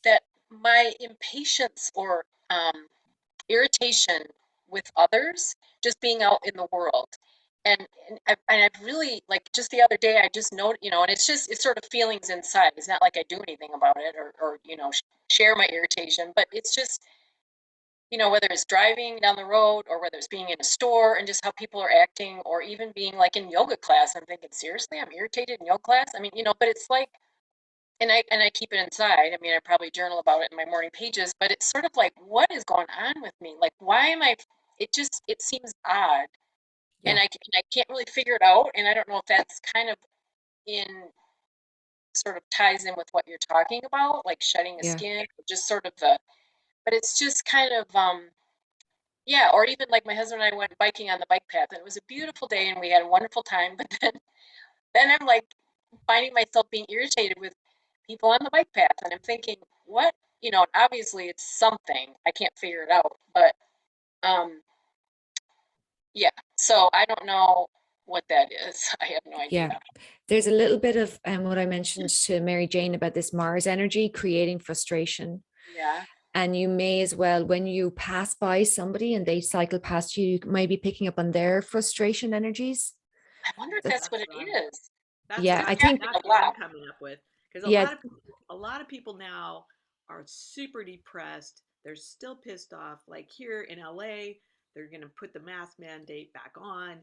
that my impatience or irritation with others, just being out in the world, and I've really, like, just the other day, I just noted, and it's sort of feelings inside. It's not like I do anything about it, or share my irritation, but it's just, whether it's driving down the road or whether it's being in a store and just how people are acting, or even being like in yoga class. I'm thinking, seriously, I'm irritated in yoga class. I mean, but it's like, and I keep it inside. I mean, I probably journal about it in my morning pages, but it's sort of like, what is going on with me? Like, why am I? It seems odd, and Yeah. I can't really figure it out. And I don't know if that's kind of in sort of ties in with what you're talking about, like shedding the Yeah. skin, just sort of but it's just kind of yeah. Or even like my husband and I went biking on the bike path, and it was a beautiful day, and we had a wonderful time. But then I'm like finding myself being irritated with people on the bike path, and I'm thinking, what? Obviously it's something I can't figure it out, but um, yeah. So I don't know what that is. I have no idea. Yeah. There's a little bit of what I mentioned to Mary Jane about this Mars energy creating frustration. Yeah, And you may as well, when you pass by somebody and they cycle past you, you might be picking up on their frustration energies. I wonder if That's, that's what it what I'm is. that's yeah, what I I'm think, that's A what I'm lot. coming up with. Because yeah, a lot of people now are super depressed. They're still pissed off. Like here in LA, they're gonna put the mask mandate back on.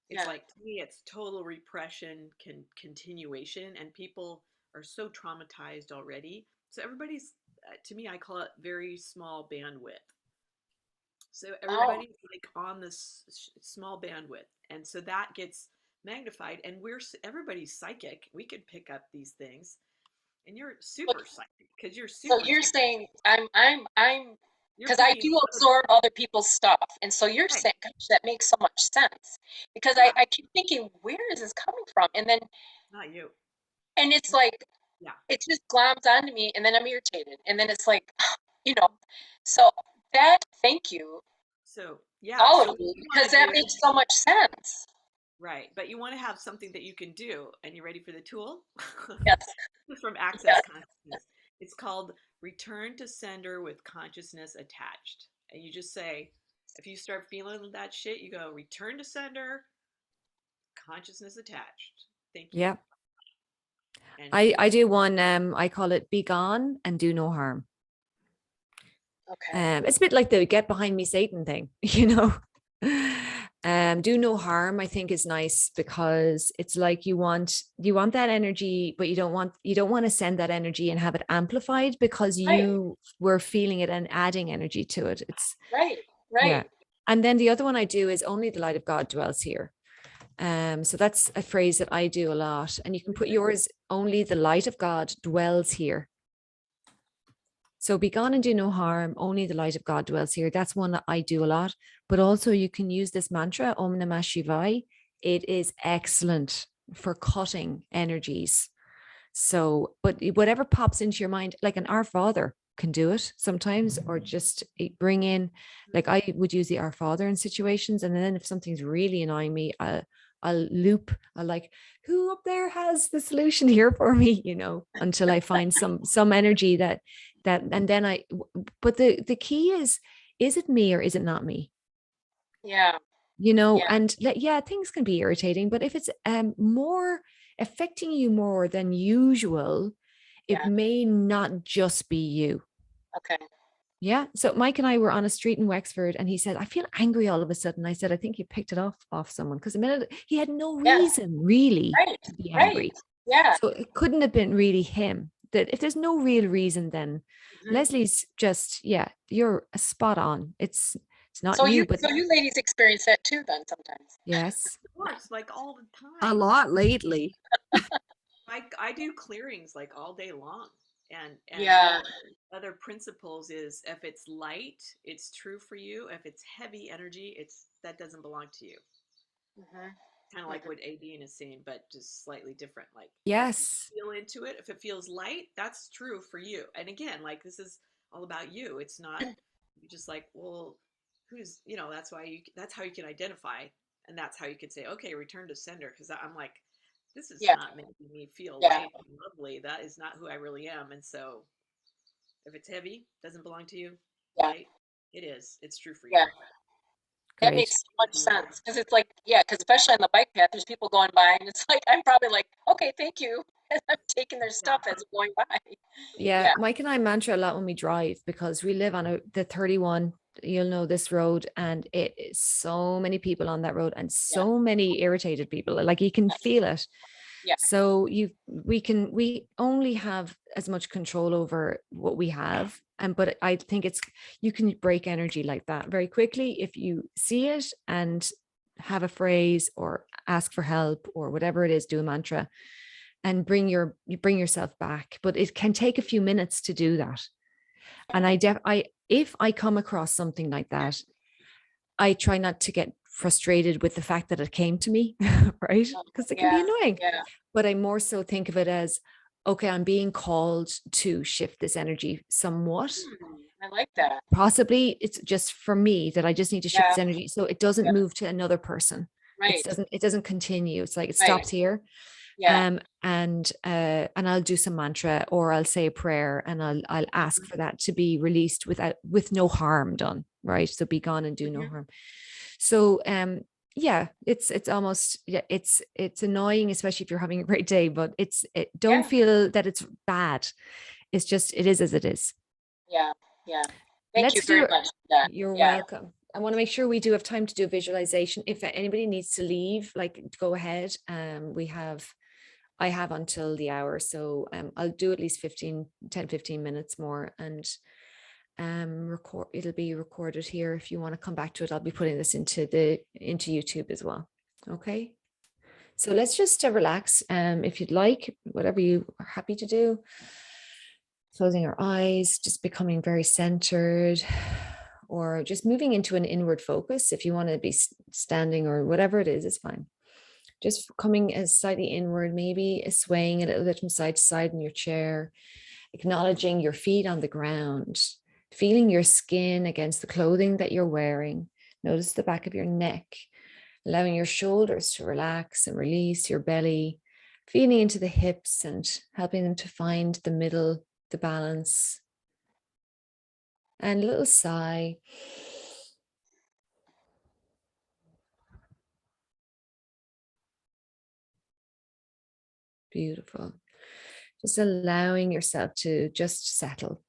It's Yeah. like, to me, it's total repression continuation, and people are so traumatized already. So everybody's, to me, I call it very small bandwidth. So Oh, everybody's like on this small bandwidth, and so that gets magnified. And everybody's psychic. We could pick up these things, and you're but super psychic because you're so super you're psychic. saying I'm You're because I picking do up other absorb other people's stuff, and so you're right. saying, gosh, that makes so much sense because I Yeah, I keep thinking, where is this coming from? not you. And it's like Yeah. it just gloms onto me, and then I'm irritated, and then it's like, you know, so that thank you So yeah. all So of what you you want because to that do, makes so much sense. right? But you want to have something that you can do, and you ready for the tool? Yes, This is from Access yes. Consciousness. It's called Return to Sender with Consciousness Attached. And you just say, if you start feeling that shit, you go, Return to Sender, consciousness attached. Thank you. yeah. And I do one, I call it be gone and do no harm. Okay. It's a bit like the get behind me Satan thing, do no harm, I think is nice because it's like you want that energy, but you don't want to send that energy and have it amplified because Right, you were feeling it and adding energy to it. It's right, yeah. right. And then the other one I do is only the light of God dwells here. So that's a phrase that I do a lot. And you can put yours, only the light of God dwells here. So be gone and do no harm. Only the light of God dwells here. That's one that I do a lot. But also you can use this mantra, Om Namah Shivaya. It is excellent for cutting energies. So, but whatever pops into your mind, like an Our Father can do it sometimes, or just bring in, like I would use the Our Father in situations. And then if something's really annoying me, I'll like, who up there has the solution here for me, until I find some energy and then but the key is it me or is it not me? Yeah, yeah, And yeah, things can be irritating, but if it's more affecting you more than usual, it yeah. may not just be you. Okay. Yeah. So Mike and I were on a street in Wexford and he said, I feel angry all of a sudden. I said, I think you picked it off someone because a minute he had no Yes, reason really right, to be right. angry. Yeah. So it couldn't have been really him. That if there's no real reason, then Mhm. Leslie's just, yeah, you're spot on. It's not So you, but you ladies experience that too then sometimes. yes. of course, like all the A time. lot lately. I do clearings like all day long. And one Yeah. of the other principles is if it's light, it's true for you. If it's heavy energy, that doesn't belong to you. Hmm. Kind of like Hmm. what Aideen is saying, but just slightly different. Like if you Yes. feel into it, if it feels light, that's true for you. And again, like this is all about you. It's not you just like, well, that's how you can identify, and that's how you can say, okay, return to sender, because I'm like, this is Yeah. not making me feel Yeah. light and lovely. That is not who I really am. And so if it's heavy, doesn't belong to you, Yeah. light, it is. It's true for you. Yeah. That Great. makes so much sense because it's like, yeah, because especially on the bike path, there's people going by, and it's like I'm probably like, okay, thank you, and I'm taking their stuff as it's going by. Yeah, Yeah, Mike and I mantra a lot when we drive because we live on the 31. You'll know this road, and it is so many people on that road and yeah, so many irritated people. Like you can feel it. yeah, So we only have as much control over what we have. But I think you can break energy like that very quickly if you see it and have a phrase or ask for help or whatever it is, do a mantra and you bring yourself back. But it can take a few minutes to do that. And if I come across something like that, I try not to get frustrated with the fact that it came to me, right? Because it can be yeah, annoying. yeah. But I more so think of it as, okay, I'm being called to shift this energy somewhat. I like that. Possibly it's just for me that I just need to shift Yeah, this energy so it doesn't yeah, move to another person. right, It doesn't continue. It's like it right. stops here. Yeah, And I'll do some mantra or I'll say a prayer and I'll ask for that to be released with no harm done, right? So be gone and do no mhm, harm. So yeah, it's almost, yeah, it's annoying, especially if you're having a great day, but don't yeah, feel that it's bad. It's just it is as it is. yeah, yeah. Thank you Let's very do much for that. You're Yeah, welcome. I want to make sure we do have time to do a visualization. If anybody needs to leave, like go ahead. I have until the hour. So I'll do at least 15 minutes more and it'll be recorded here. If you want to come back to it, I'll be putting this into YouTube as well. Okay. So let's just relax. If you'd like, whatever you are happy to do. Closing our eyes, just becoming very centered, or just moving into an inward focus. If you want to be standing or whatever it is, it's fine. Just coming as slightly inward, maybe swaying a little bit from side to side in your chair, acknowledging your feet on the ground, feeling your skin against the clothing that you're wearing. Notice the back of your neck, allowing your shoulders to relax and release your belly, feeling into the hips and helping them to find the middle, the balance. And a little sigh. Beautiful. Just allowing yourself to just settle.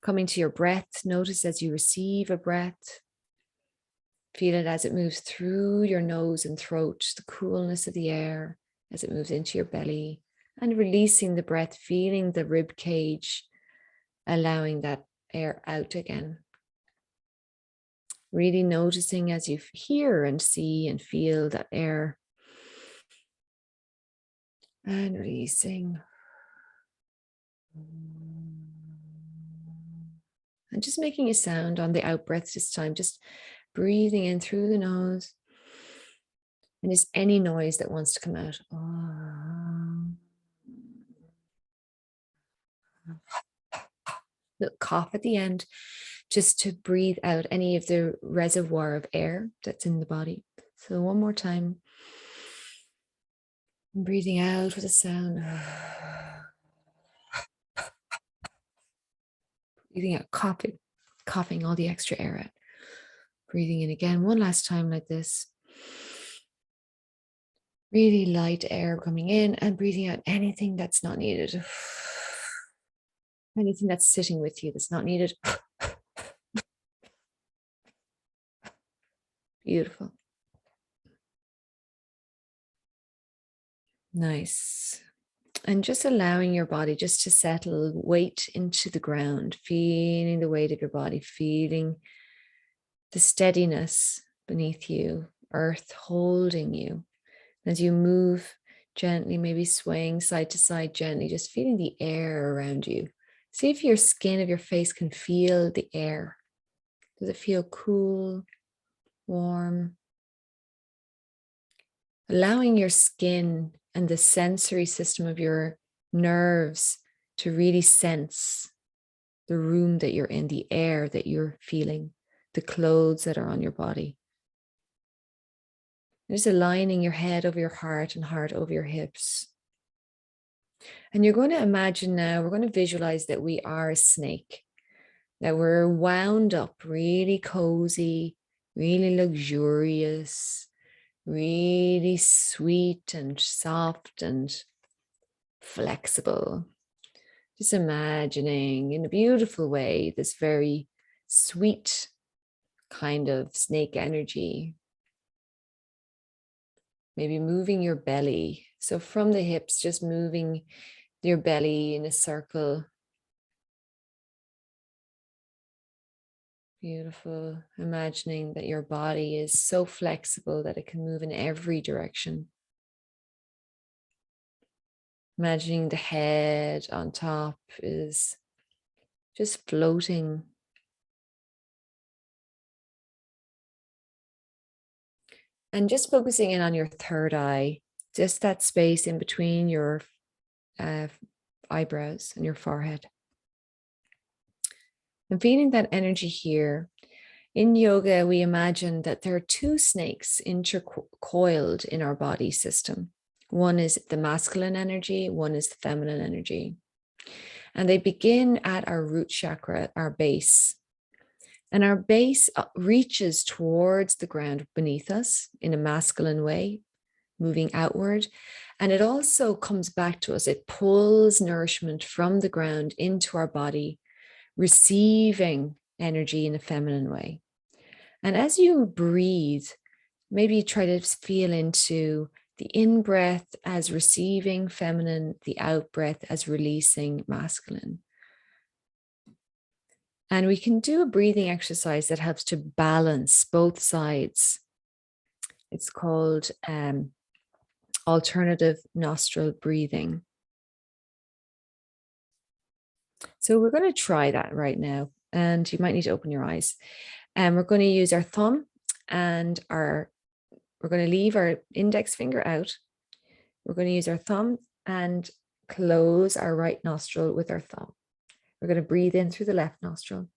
Coming to your breath, notice as you receive a breath, feel it as it moves through your nose and throat, the coolness of the air as it moves into your belly, and releasing the breath, feeling the rib cage, allowing that air out again. Really noticing as you hear and see and feel that air, and releasing. And just making a sound on the out breath this time, just breathing in through the nose. And just any noise that wants to come out. Little cough at the end, just to breathe out any of the reservoir of air that's in the body. So one more time. Breathing out with a sound. Breathing out, coughing all the extra air out. Breathing in again, one last time like this. Really light air coming in and breathing out anything that's not needed. Anything that's sitting with you that's not needed. Beautiful. Nice. And just allowing your body just to settle, weight into the ground, feeling the weight of your body, feeling the steadiness beneath you, earth holding you. As you move gently, maybe swaying side to side gently, just feeling the air around you. See if your skin of your face can feel the air. Does it feel cool, warm? Allowing your skin and the sensory system of your nerves to really sense the room that you're in, the air that you're feeling, the clothes that are on your body. Just aligning your head over your heart and heart over your hips. And you're going to imagine now, we're going to visualize that we are a snake that we're wound up, really cozy, really luxurious, really sweet and soft and flexible. Just imagining in a beautiful way this very sweet kind of snake energy. Maybe moving your belly. So from the hips, just moving your belly in a circle. Beautiful. Imagining that your body is so flexible that it can move in every direction. Imagining the head on top is just floating. And just focusing in on your third eye, just that space in between your eyebrows and your forehead. And feeling that energy here. In yoga, we imagine that there are two snakes intercoiled in our body system. One is the masculine energy, one is the feminine energy. And they begin at our root chakra, our base. And our base reaches towards the ground beneath us in a masculine way, moving outward. And it also comes back to us. It pulls nourishment from the ground into our body, receiving energy in a feminine way. And as you breathe, maybe try to feel into the in-breath as receiving feminine, the out-breath as releasing masculine. And we can do a breathing exercise that helps to balance both sides. It's called alternative nostril breathing. So we're going to try that right now. And you might need to open your eyes. And we're going to use our thumb and we're going to leave our index finger out. We're going to use our thumb and close our right nostril with our thumb. We're going to breathe in through the left nostril.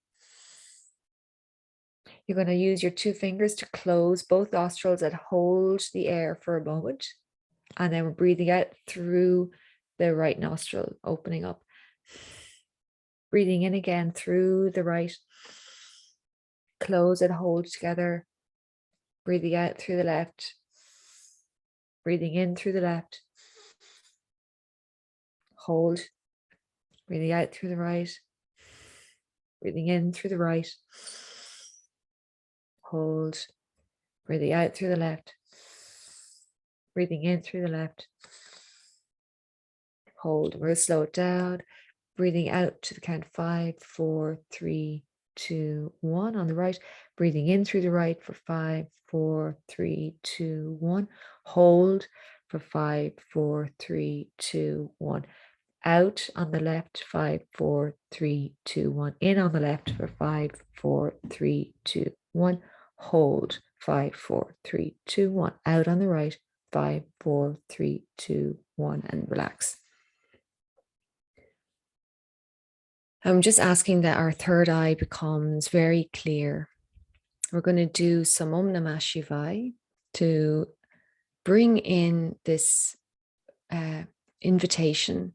You're going to use your two fingers to close both nostrils and hold the air for a moment. And then we're breathing out through the right nostril, opening up. Breathing in again through the right. Close and hold together. Breathing out through the left. Breathing in through the left. Hold. Breathing out through the right. Breathing in through the right. Hold. Breathing out through the left. Breathing in through the left. Hold. We're going to slow it down. Breathing out to the count 5, 4, 3, 2, 1 on the right. Breathing in through the right for 5, 4, 3, 2, 1. Hold for 5, 4, 3, 2, 1. Out on the left, 5, 4, 3, 2, 1. In on the left for 5, 4, 3, 2, 1. Hold 5, 4, 3, 2, 1. Out on the right, 5, 4, 3, 2, 1, and relax. I'm just asking that our third eye becomes very clear. We're going to do some Om Namah Shivaya to bring in this invitation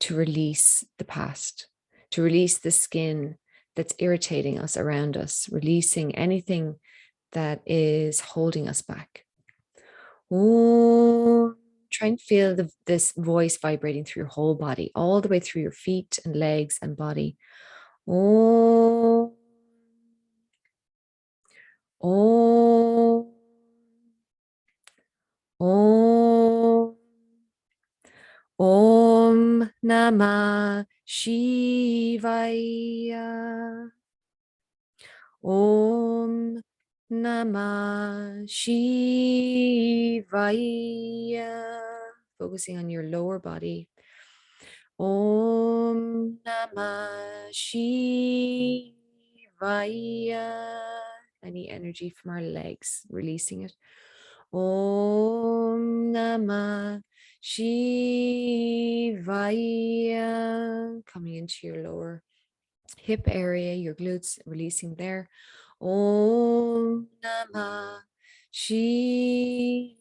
to release the past, to release the skin that's irritating us around us, releasing anything that is holding us back. Ooh, try and feel this voice vibrating through your whole body, all the way through your feet and legs and body. Om. Om. Om. Om Namah Shivaya. Om Namah Shivaya. Focusing on your lower body. Om Namah Shivaya. Any energy from our legs, releasing it. Om Namah Shivaya. Coming into your lower hip area, your glutes, releasing there. Om Namah Shivaya.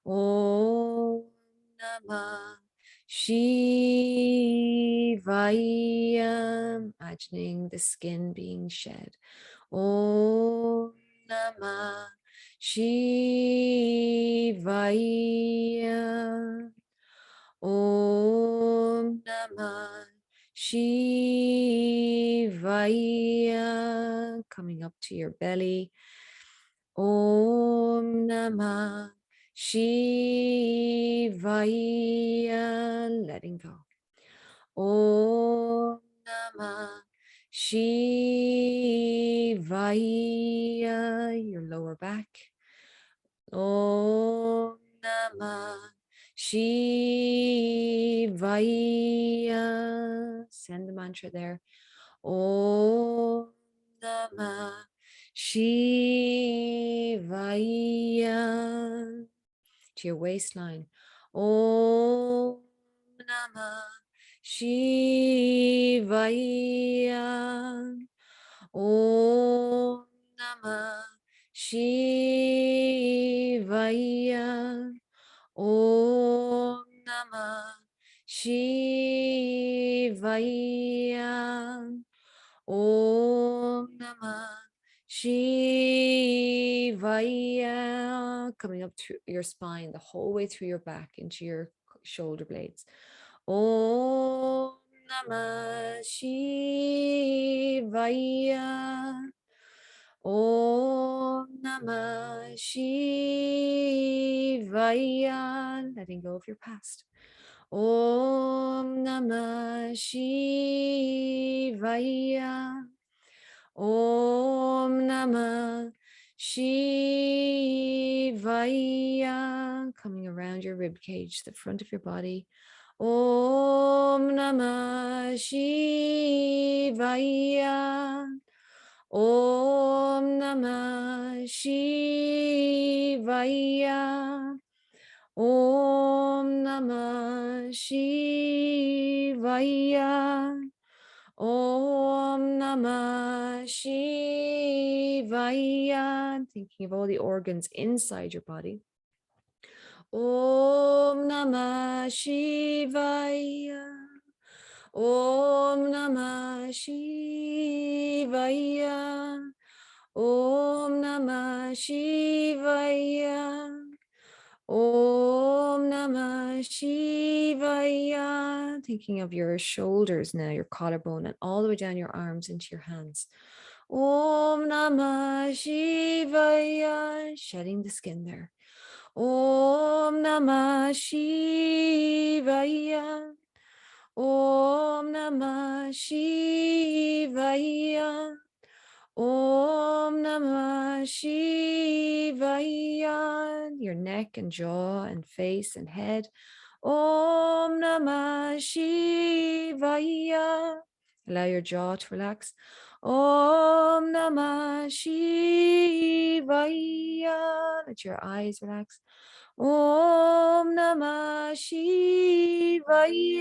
Om Namah Shivaya. Imagining the skin being shed. Om Namah Shivaya. Om Namah Shivaya. Coming up to your belly. Om Namah Shivaya. Letting go. Om Namah Shivaya. Your lower back. Om Namah Shivaya. Send the mantra there. Om Namah Shivaya. To your waistline. Om Namah Shivaya. Om Namah Shivaya. Om Namah Shivaya. Om Namah Shivaya. Coming up through your spine, the whole way through your back into your shoulder blades. Om Namah Shivaya. Om Namah Shivaya. Letting go of your past. Om Namah Shivaya. Om Namah Shivaya. Coming around your rib cage, the front of your body. Om Namah Shivaya. Om Namah Shivaya. Om Namah Shivaya. Om Namah Shivaya. Thinking of all the organs inside your body. Om Namah Shivaya. Om Namah Shivaya. Om Namah Shivaya. Om Namah Shivaya. Thinking of your shoulders now, your collarbone, and all the way down your arms into your hands. Om Namah Shivaya. Shedding the skin there. Om Namah Shivaya. Om Namah Shivaya. Om Namah Shivaya. Your neck and jaw and face and head. Om Namah Shivaya. Allow your jaw to relax. Om Namah Shivaya. Let your eyes relax. Om Namah Shivaya.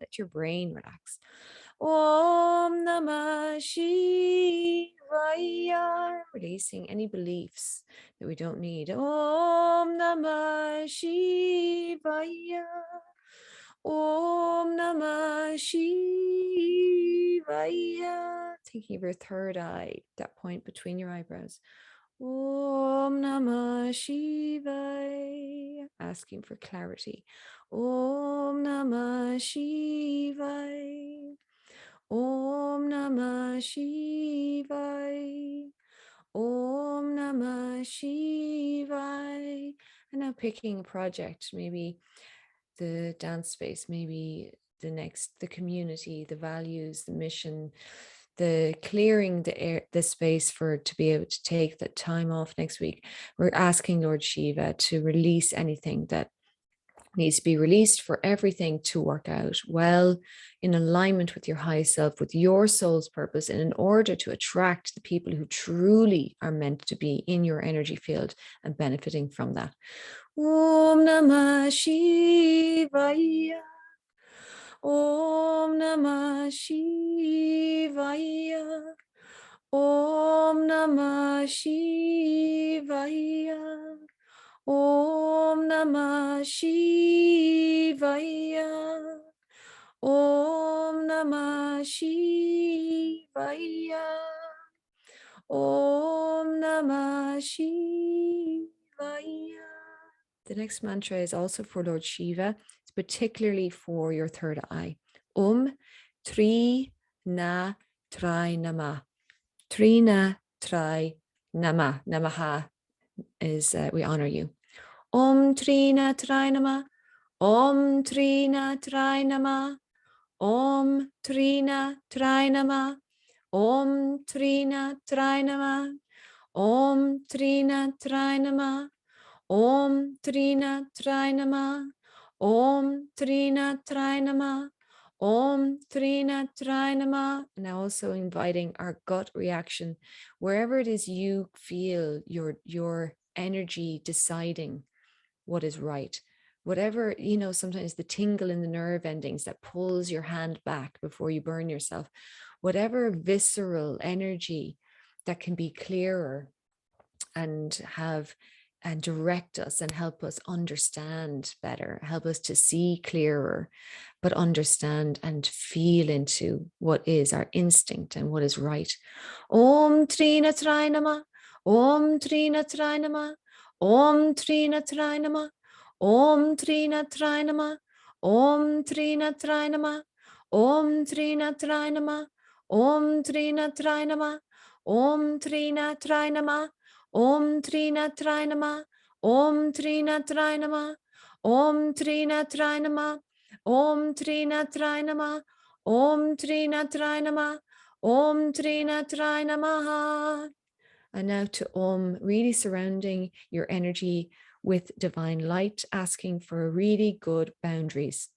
Let your brain relax. Om Namah Shivaya. Releasing any beliefs that we don't need. Om Namah Shivaya. Om Namah Shivaya. Thinking of your third eye, that point between your eyebrows. Om Namah Shivaya. Asking for clarity. Om Namah Shivaya. Om Namah Shivaya. Om Namah Shivaya. And now picking a project, maybe the dance space, maybe the community, the values, the mission, the clearing the space for to be able to take that time off next week. We're asking Lord Shiva to release anything that needs to be released, for everything to work out well in alignment with your highest self, with your soul's purpose, and in order to attract the people who truly are meant to be in your energy field and benefiting from that. Om Namah Shivaya. Om Namah Shivaya. Om Namah Shivaya. Om Namah Shivaya. Om Namah Shivaya. Om Namah Shivaya. The next mantra is also for Lord Shiva. It's particularly for your third eye. Tri Na Trai Namah. Tri Na Trai Namah. Namaha is we honor you. Tri Na Trai Namah. Tri Na Trai Namah. Tri Na Trai Namah. Tri Na Trai Namah. Tri Na Trai Namah. Tri Na Trai Namah. Tri Na Trai Namah. Tri Na Trai Namah. Now also inviting our gut reaction, wherever it is you feel your energy deciding what is right. Whatever, sometimes the tingle in the nerve endings that pulls your hand back before you burn yourself, whatever visceral energy that can be clearer and direct us and help us understand better, help us to see clearer, but understand and feel into what is our instinct and what is right. Tri Na Trai Namah. Tri Na Trai Namah. Tri Na Trai Namah. Tri Na Trai Namah. Tri Na Trai Namah. Tri Na Trai Namah. Tri Na Trai Namah. Tri Na Trai Namah. Tri Na Trai Namah. Tri Na Trai Namah. Tri Na Trai Namah. Tri Na Trai Namah. Tri Na Trai Namah. Tri Na Trai Namaha. And now to really surrounding your energy with divine light, asking for really good boundaries,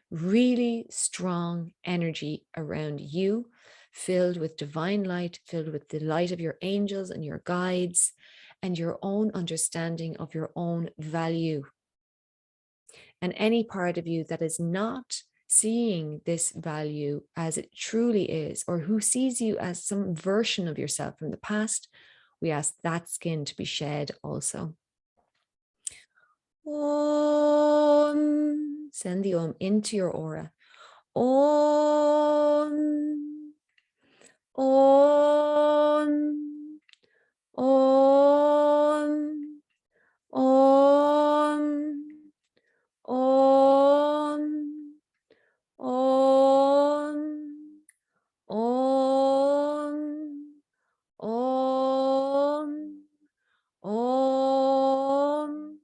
really strong energy around you, filled with divine light, filled with the light of your angels and your guides, and your own understanding of your own value. And any part of you that is not seeing this value as it truly is, or who sees you as some version of yourself from the past, we ask that skin to be shed also. Om. Send the Om into your aura. Om. Om. Om. Om. Om. Om. Om. Om. Om.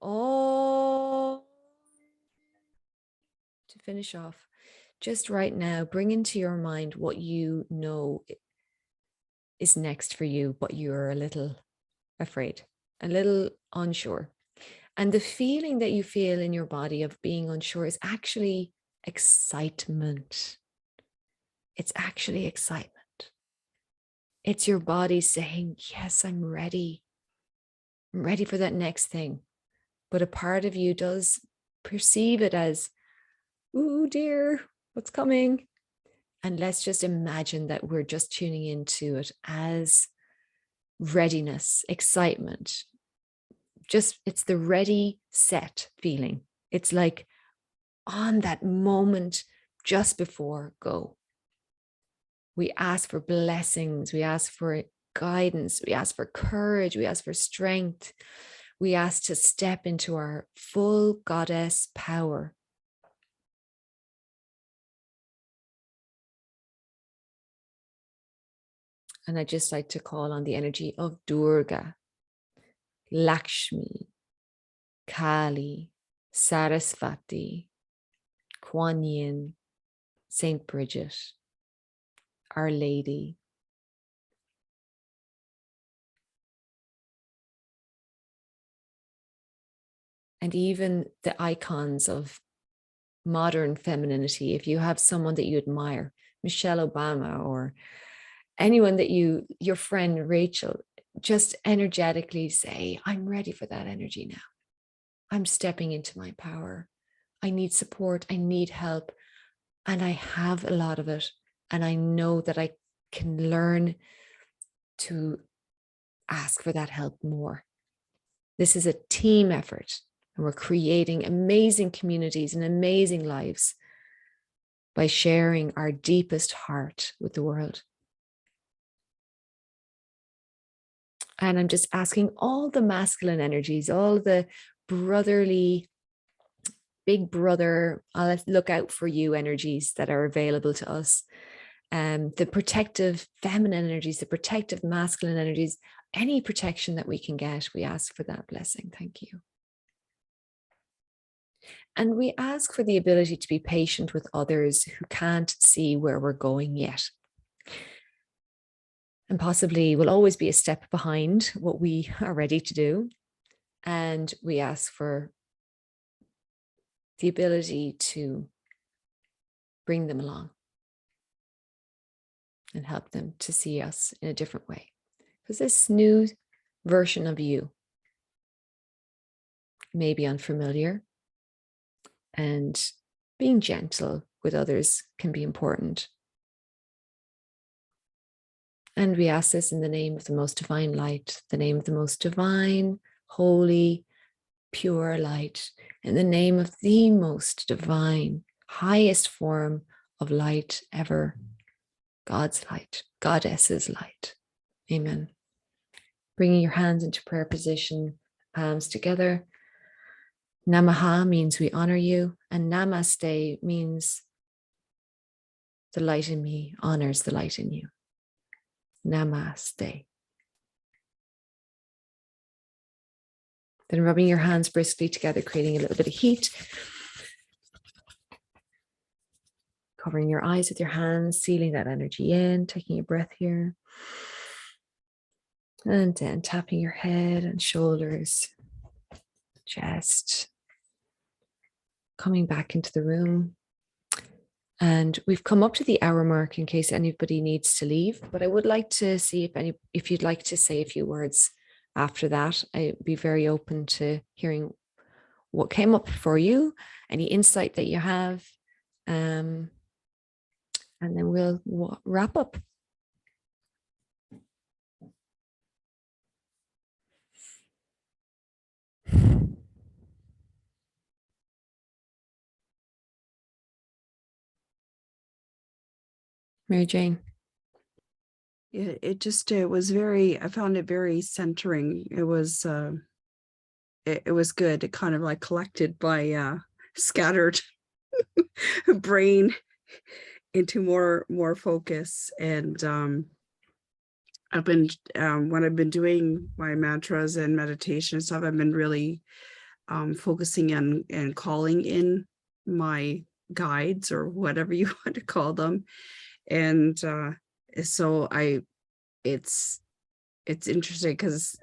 Om. To finish off, just right now, bring into your mind what you know is next for you, but you're a little afraid, a little unsure. And the feeling that you feel in your body of being unsure is actually excitement. It's actually excitement. It's your body saying, yes, I'm ready. I'm ready for that next thing. But a part of you does perceive it as, ooh, dear, what's coming? And let's just imagine that we're just tuning into it as readiness, excitement. Just, it's the ready, set feeling. It's like on that moment just before go. We ask for blessings. We ask for guidance. We ask for courage. We ask for strength. We ask to step into our full goddess power. And I just like to call on the energy of Durga, Lakshmi, Kali, Sarasvati, Kuan Yin, Saint Bridget, Our Lady. And even the icons of modern femininity, if you have someone that you admire, Michelle Obama or anyone that your friend Rachel, just energetically say, I'm ready for that energy now. I'm stepping into my power. I need support. I need help. And I have a lot of it. And I know that I can learn to ask for that help more. This is a team effort. And we're creating amazing communities and amazing lives by sharing our deepest heart with the world. And I'm just asking all the masculine energies, all the brotherly, big brother, I'll look out for you energies that are available to us. The protective feminine energies, the protective masculine energies, any protection that we can get, we ask for that blessing. Thank you. And we ask for the ability to be patient with others who can't see where we're going yet. And possibly will always be a step behind what we are ready to do. And we ask for the ability to bring them along and help them to see us in a different way. Because this new version of you may be unfamiliar, and being gentle with others can be important. And we ask this in the name of the most divine light, the name of the most divine, holy, pure light, in the name of the most divine, highest form of light ever, God's light, Goddess's light. Amen. Bringing your hands into prayer position, palms together. Namaha means we honor you, and Namaste means the light in me honors the light in you. Namaste. Then rubbing your hands briskly together, creating a little bit of heat. Covering your eyes with your hands, sealing that energy in, taking a breath here. And then tapping your head and shoulders, chest. Coming back into the room. And we've come up to the hour mark in case anybody needs to leave, but I would like to see if you'd like to say a few words after that. I'd be very open to hearing what came up for you, any insight that you have, and then we'll wrap up. Mary Jane. Yeah, I found it very centering. It was good. It kind of like collected my scattered brain into more focus. And I've been when I've been doing my mantras and meditation and stuff, I've been really focusing on and calling in my guides, or whatever you want to call them. And so it's interesting because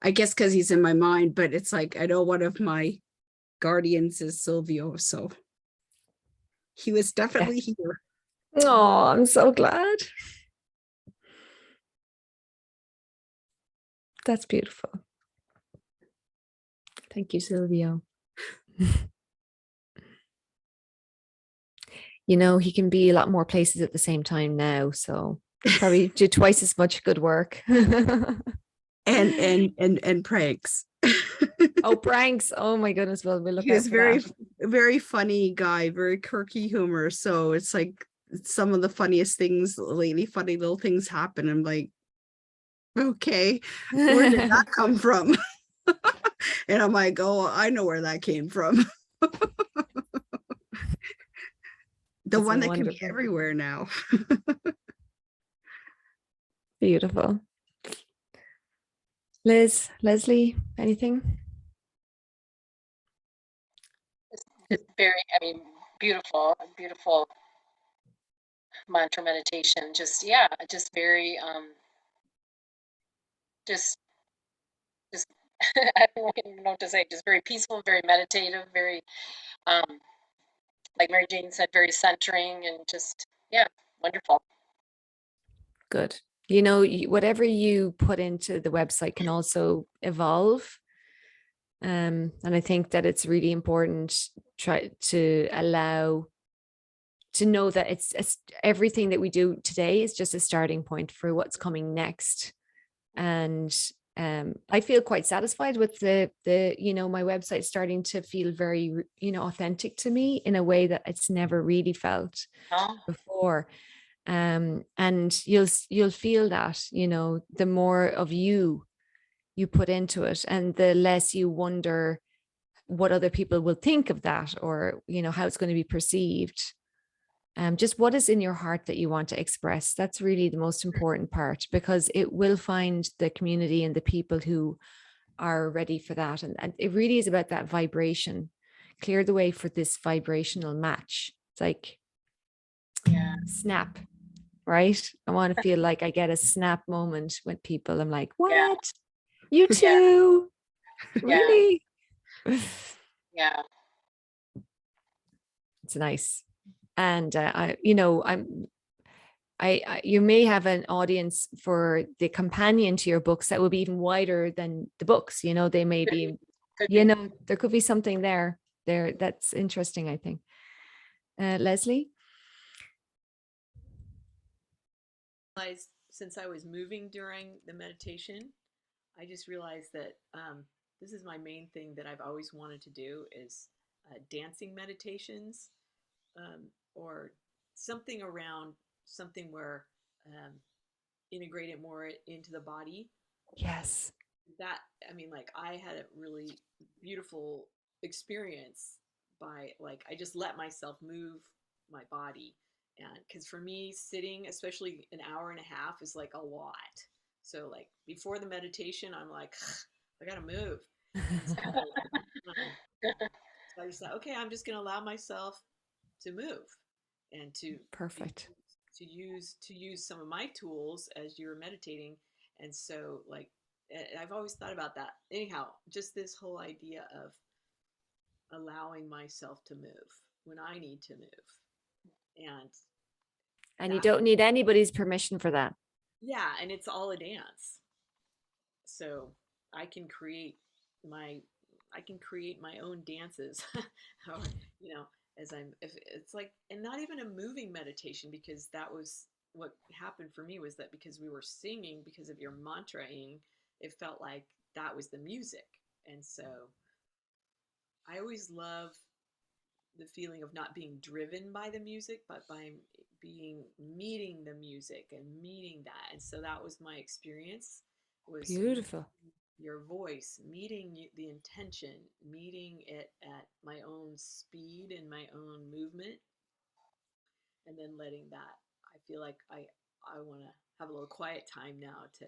I guess because he's in my mind, but it's like I know one of my guardians is Silvio, so he was definitely here. Oh, I'm so glad. That's beautiful. Thank you, Silvio. You know, he can be a lot more places at the same time now, so probably do twice as much good work. and pranks. Oh, pranks. Oh my goodness. Well, we'll look He out was for very, that. very funny guy, very quirky humor. So it's like some of the funniest things lately, funny little things happen. I'm like, okay, where did that come from? And I'm like, oh, I know where that came from. The one that can be everywhere now. Beautiful. Leslie, anything? It's very, beautiful mantra meditation. Just very, just I don't even know what to say. Just very peaceful, very meditative, very, like Mary Jane said, very centering, and just, wonderful. Good. You know, whatever you put into the website can also evolve. And I think that it's really important to know that it's everything that we do today is just a starting point for what's coming next. And I feel quite satisfied with the my website starting to feel very, authentic to me in a way that it's never really felt Oh, before. And you'll feel that, the more of you put into it, and the less you wonder what other people will think of that, or how it's going to be perceived. Just what is in your heart that you want to express. That's really the most important part, because it will find the community and the people who are ready for that. And it really is about that vibration. Clear the way for this vibrational match. It's like yeah, snap, right? I want to feel like I get a snap moment with people. I'm like, yeah, what? You yeah, too? yeah, Really? yeah, It's nice. And you may have an audience for the companion to your books that will be even wider than the books. They may could be, be, could be. there could be something there that's interesting, I think. Leslie? Since I was moving during the meditation, I just realized that this is my main thing that I've always wanted to do is dancing meditations, or something around something where um, integrate it more into the body. Yes. That, I mean, like I had a really beautiful experience by like I just let myself move my body, and because for me sitting especially an hour and a half is like a lot. So like before the meditation I'm like I gotta move. And um, so I just thought, okay, I'm just gonna allow myself to move and to Perfect. use some of my tools as you're meditating. And so like I've always thought about that. Anyhow, just this whole idea of allowing myself to move when I need to move. And And you that, don't need anybody's permission for that. yeah, and it's all a dance. So I can create my I can create my own dances or you know as I'm if it's like, and not even a moving meditation, because that was what happened for me, was that because we were singing, because of your mantraing, it felt like that was the music. And so I always love the feeling of not being driven by the music, but by being meeting the music and meeting that. And so that was my experience, was Beautiful. your voice, meeting the intention, meeting it at my own speed and my own movement, and then letting that. I feel like I want to have a little quiet time now to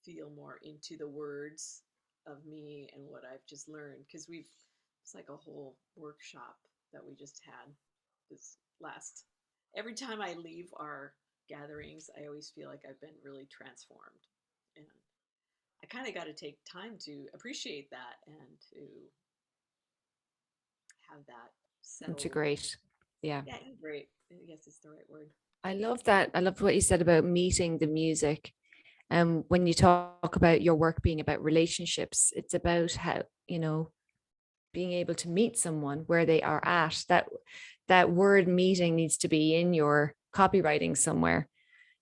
feel more into the words of me and what I've just learned, because it's like a whole workshop that we just had this last. Every time I leave our gatherings, I always feel like I've been really transformed. And I kind of got to take time to appreciate that and to have that settle. Integrate. Yeah. Yeah, great. I guess it's the right word. I love that. I love what you said about meeting the music. When you talk about your work being about relationships, it's about how, being able to meet someone where they are at. That word meeting needs to be in your copywriting somewhere.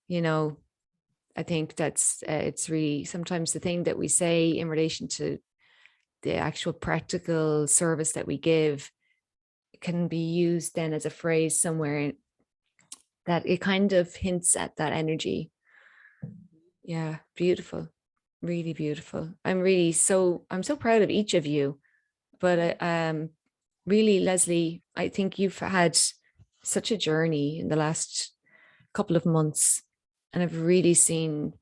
I think that's it's really sometimes the thing that we say in relation to the actual practical service that we give can be used then as a phrase somewhere that it kind of hints at that energy. Yeah, beautiful. Really beautiful. I'm so proud of each of you. But really, Leslie, I think you've had such a journey in the last couple of months, and I've really seen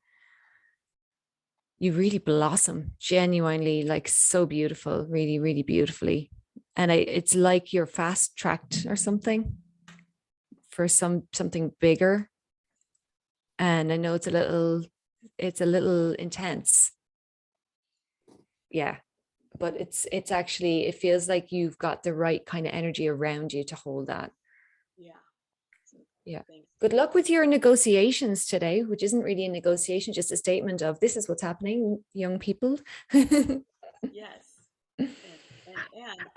you really blossom genuinely, like so beautiful, really, really beautifully. And it's like you're fast tracked or something for something bigger. And I know it's a little intense. Yeah. But it's actually, it feels like you've got the right kind of energy around you to hold that. Yeah. So, Yeah. thanks. Good luck with your negotiations today, which isn't really a negotiation, just a statement of this is what's happening, young people. Yes. And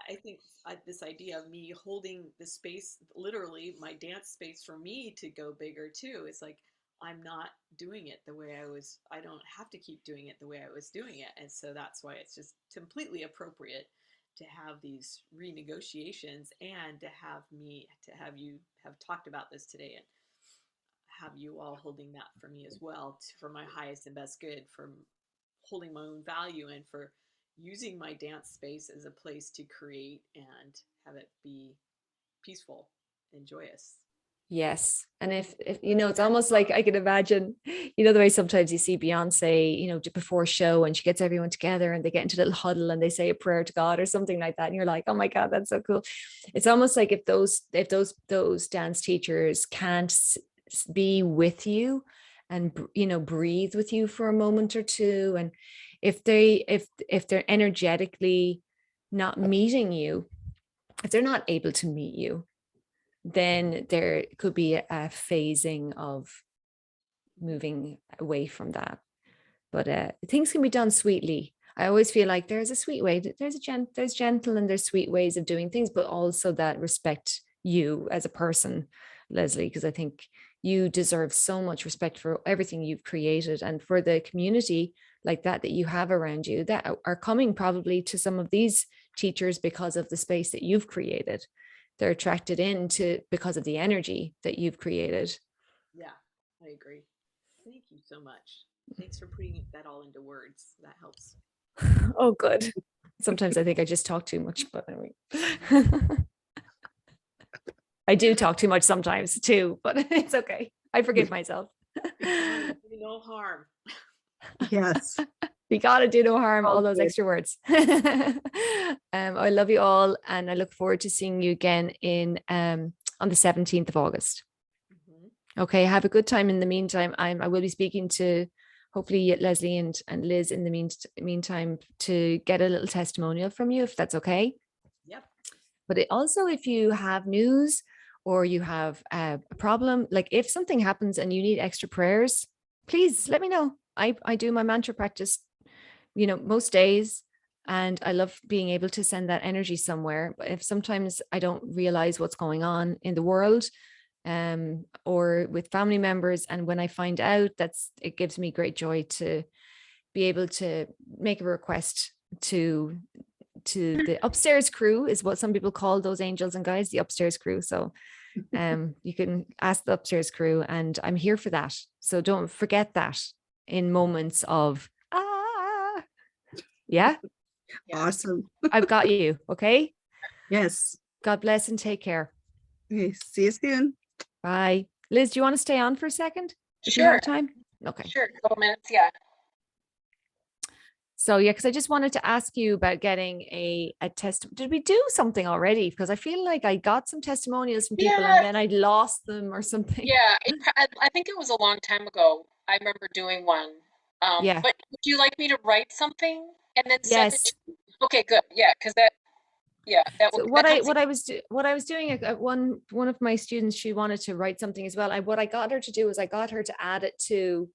I think this idea of me holding the space, literally my dance space, for me to go bigger too. It's like I'm not doing it the way I don't have to keep doing it the way I was doing it. And so that's why it's just completely appropriate to have these renegotiations and to have you have talked about this today and have you all holding that for me as well, for my highest and best good, for holding my own value, and for using my dance space as a place to create and have it be peaceful and joyous. Yes. And if it's almost like I can imagine, the way sometimes you see Beyonce, before show, and she gets everyone together and they get into a little huddle and they say a prayer to God or something like that. And you're like, oh my God, that's so cool. It's almost like if those dance teachers can't be with you and, breathe with you for a moment or two. And if they're energetically not meeting you, if they're not able to meet you, then there could be a phasing of moving away from that. But things can be done sweetly. I always feel like there's a sweet way. There's gentle and there's sweet ways of doing things, but also that respect you as a person, Leslie, because I think you deserve so much respect for everything you've created and for the community like that you have around you that are coming probably to some of these teachers because of the space that you've created. They're attracted into because of the energy that you've created. Yeah, I agree. Thank you so much. Thanks for putting that all into words. That helps. Oh, good. Sometimes I think I just talk too much, but anyway. I do talk too much sometimes too, but it's okay. I forgive myself. No harm. Yes. You gotta do no harm, all those Okay. extra words. I love you all, and I look forward to seeing you again in on the 17th of August. Mm-hmm. Okay, have a good time in the meantime. I will be speaking to hopefully Leslie and Liz in the meantime to get a little testimonial from you, if that's okay. Yep. But also, if you have news or you have a problem, like if something happens and you need extra prayers, please let me know. I do my mantra practice, most days, and I love being able to send that energy somewhere. But if sometimes I don't realize what's going on in the world, or with family members, and when I find out, it gives me great joy to be able to make a request to the upstairs crew, is what some people call those angels and guides, the upstairs crew. So you can ask the upstairs crew, and I'm here for that. So don't forget that in moments of yeah. Awesome. I've got you. Okay. Yes. God bless and take care. Okay. See you soon. Bye. Liz, do you want to stay on for a second? If you Sure. have time? Okay. Sure. A couple minutes. Yeah. So yeah, because I just wanted to ask you about getting a test. Did we do something already? Because I feel like I got some testimonials from people and then I lost them or something. Yeah. I think it was a long time ago. I remember doing one. Yeah. But would you like me to write something and then send it Yes. to you? Okay, good. Yeah, because that So would what I was doing at one of my students, she wanted to write something as well. What I got her to do is I got her to add it to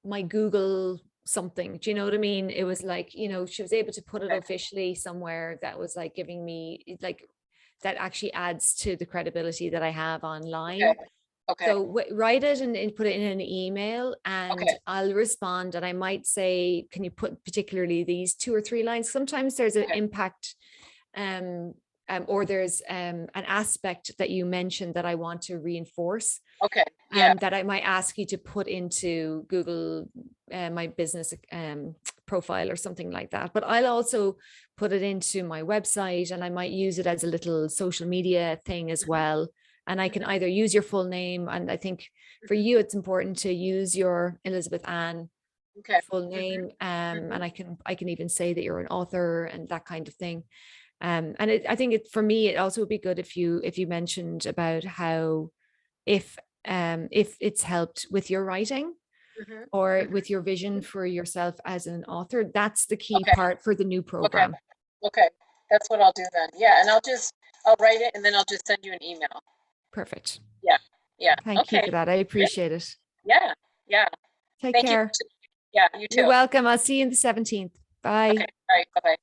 my Google something. Do you know what I mean? It was like, she was able to put it officially somewhere that was like giving me like that actually adds to the credibility that I have online. Okay. So write it and put it in an email, and Okay. I'll respond. And I might say, can you put particularly these 2 or 3 lines? Sometimes there's an impact or there's an aspect that you mentioned that I want to reinforce. Okay. Yeah. That I might ask you to put into Google, my business profile or something like that. But I'll also put it into my website, and I might use it as a little social media thing as well. And I can either use your full name, and I think for you it's important to use your Elizabeth Ann full name, and I can even say that you're an author and that kind of thing. And I think for me it also would be good if you mentioned about how if it's helped with your writing or with your vision for yourself as an author. That's the key part for the new program. Okay. That's what I'll do then. Yeah, and I'll write it and then I'll just send you an email. Perfect. Yeah. Thank you for that. I appreciate it. Yeah. Take Thank care. you. Yeah, you too. You're welcome. I'll see you on the 17th. Bye. Okay. All right. Bye-bye.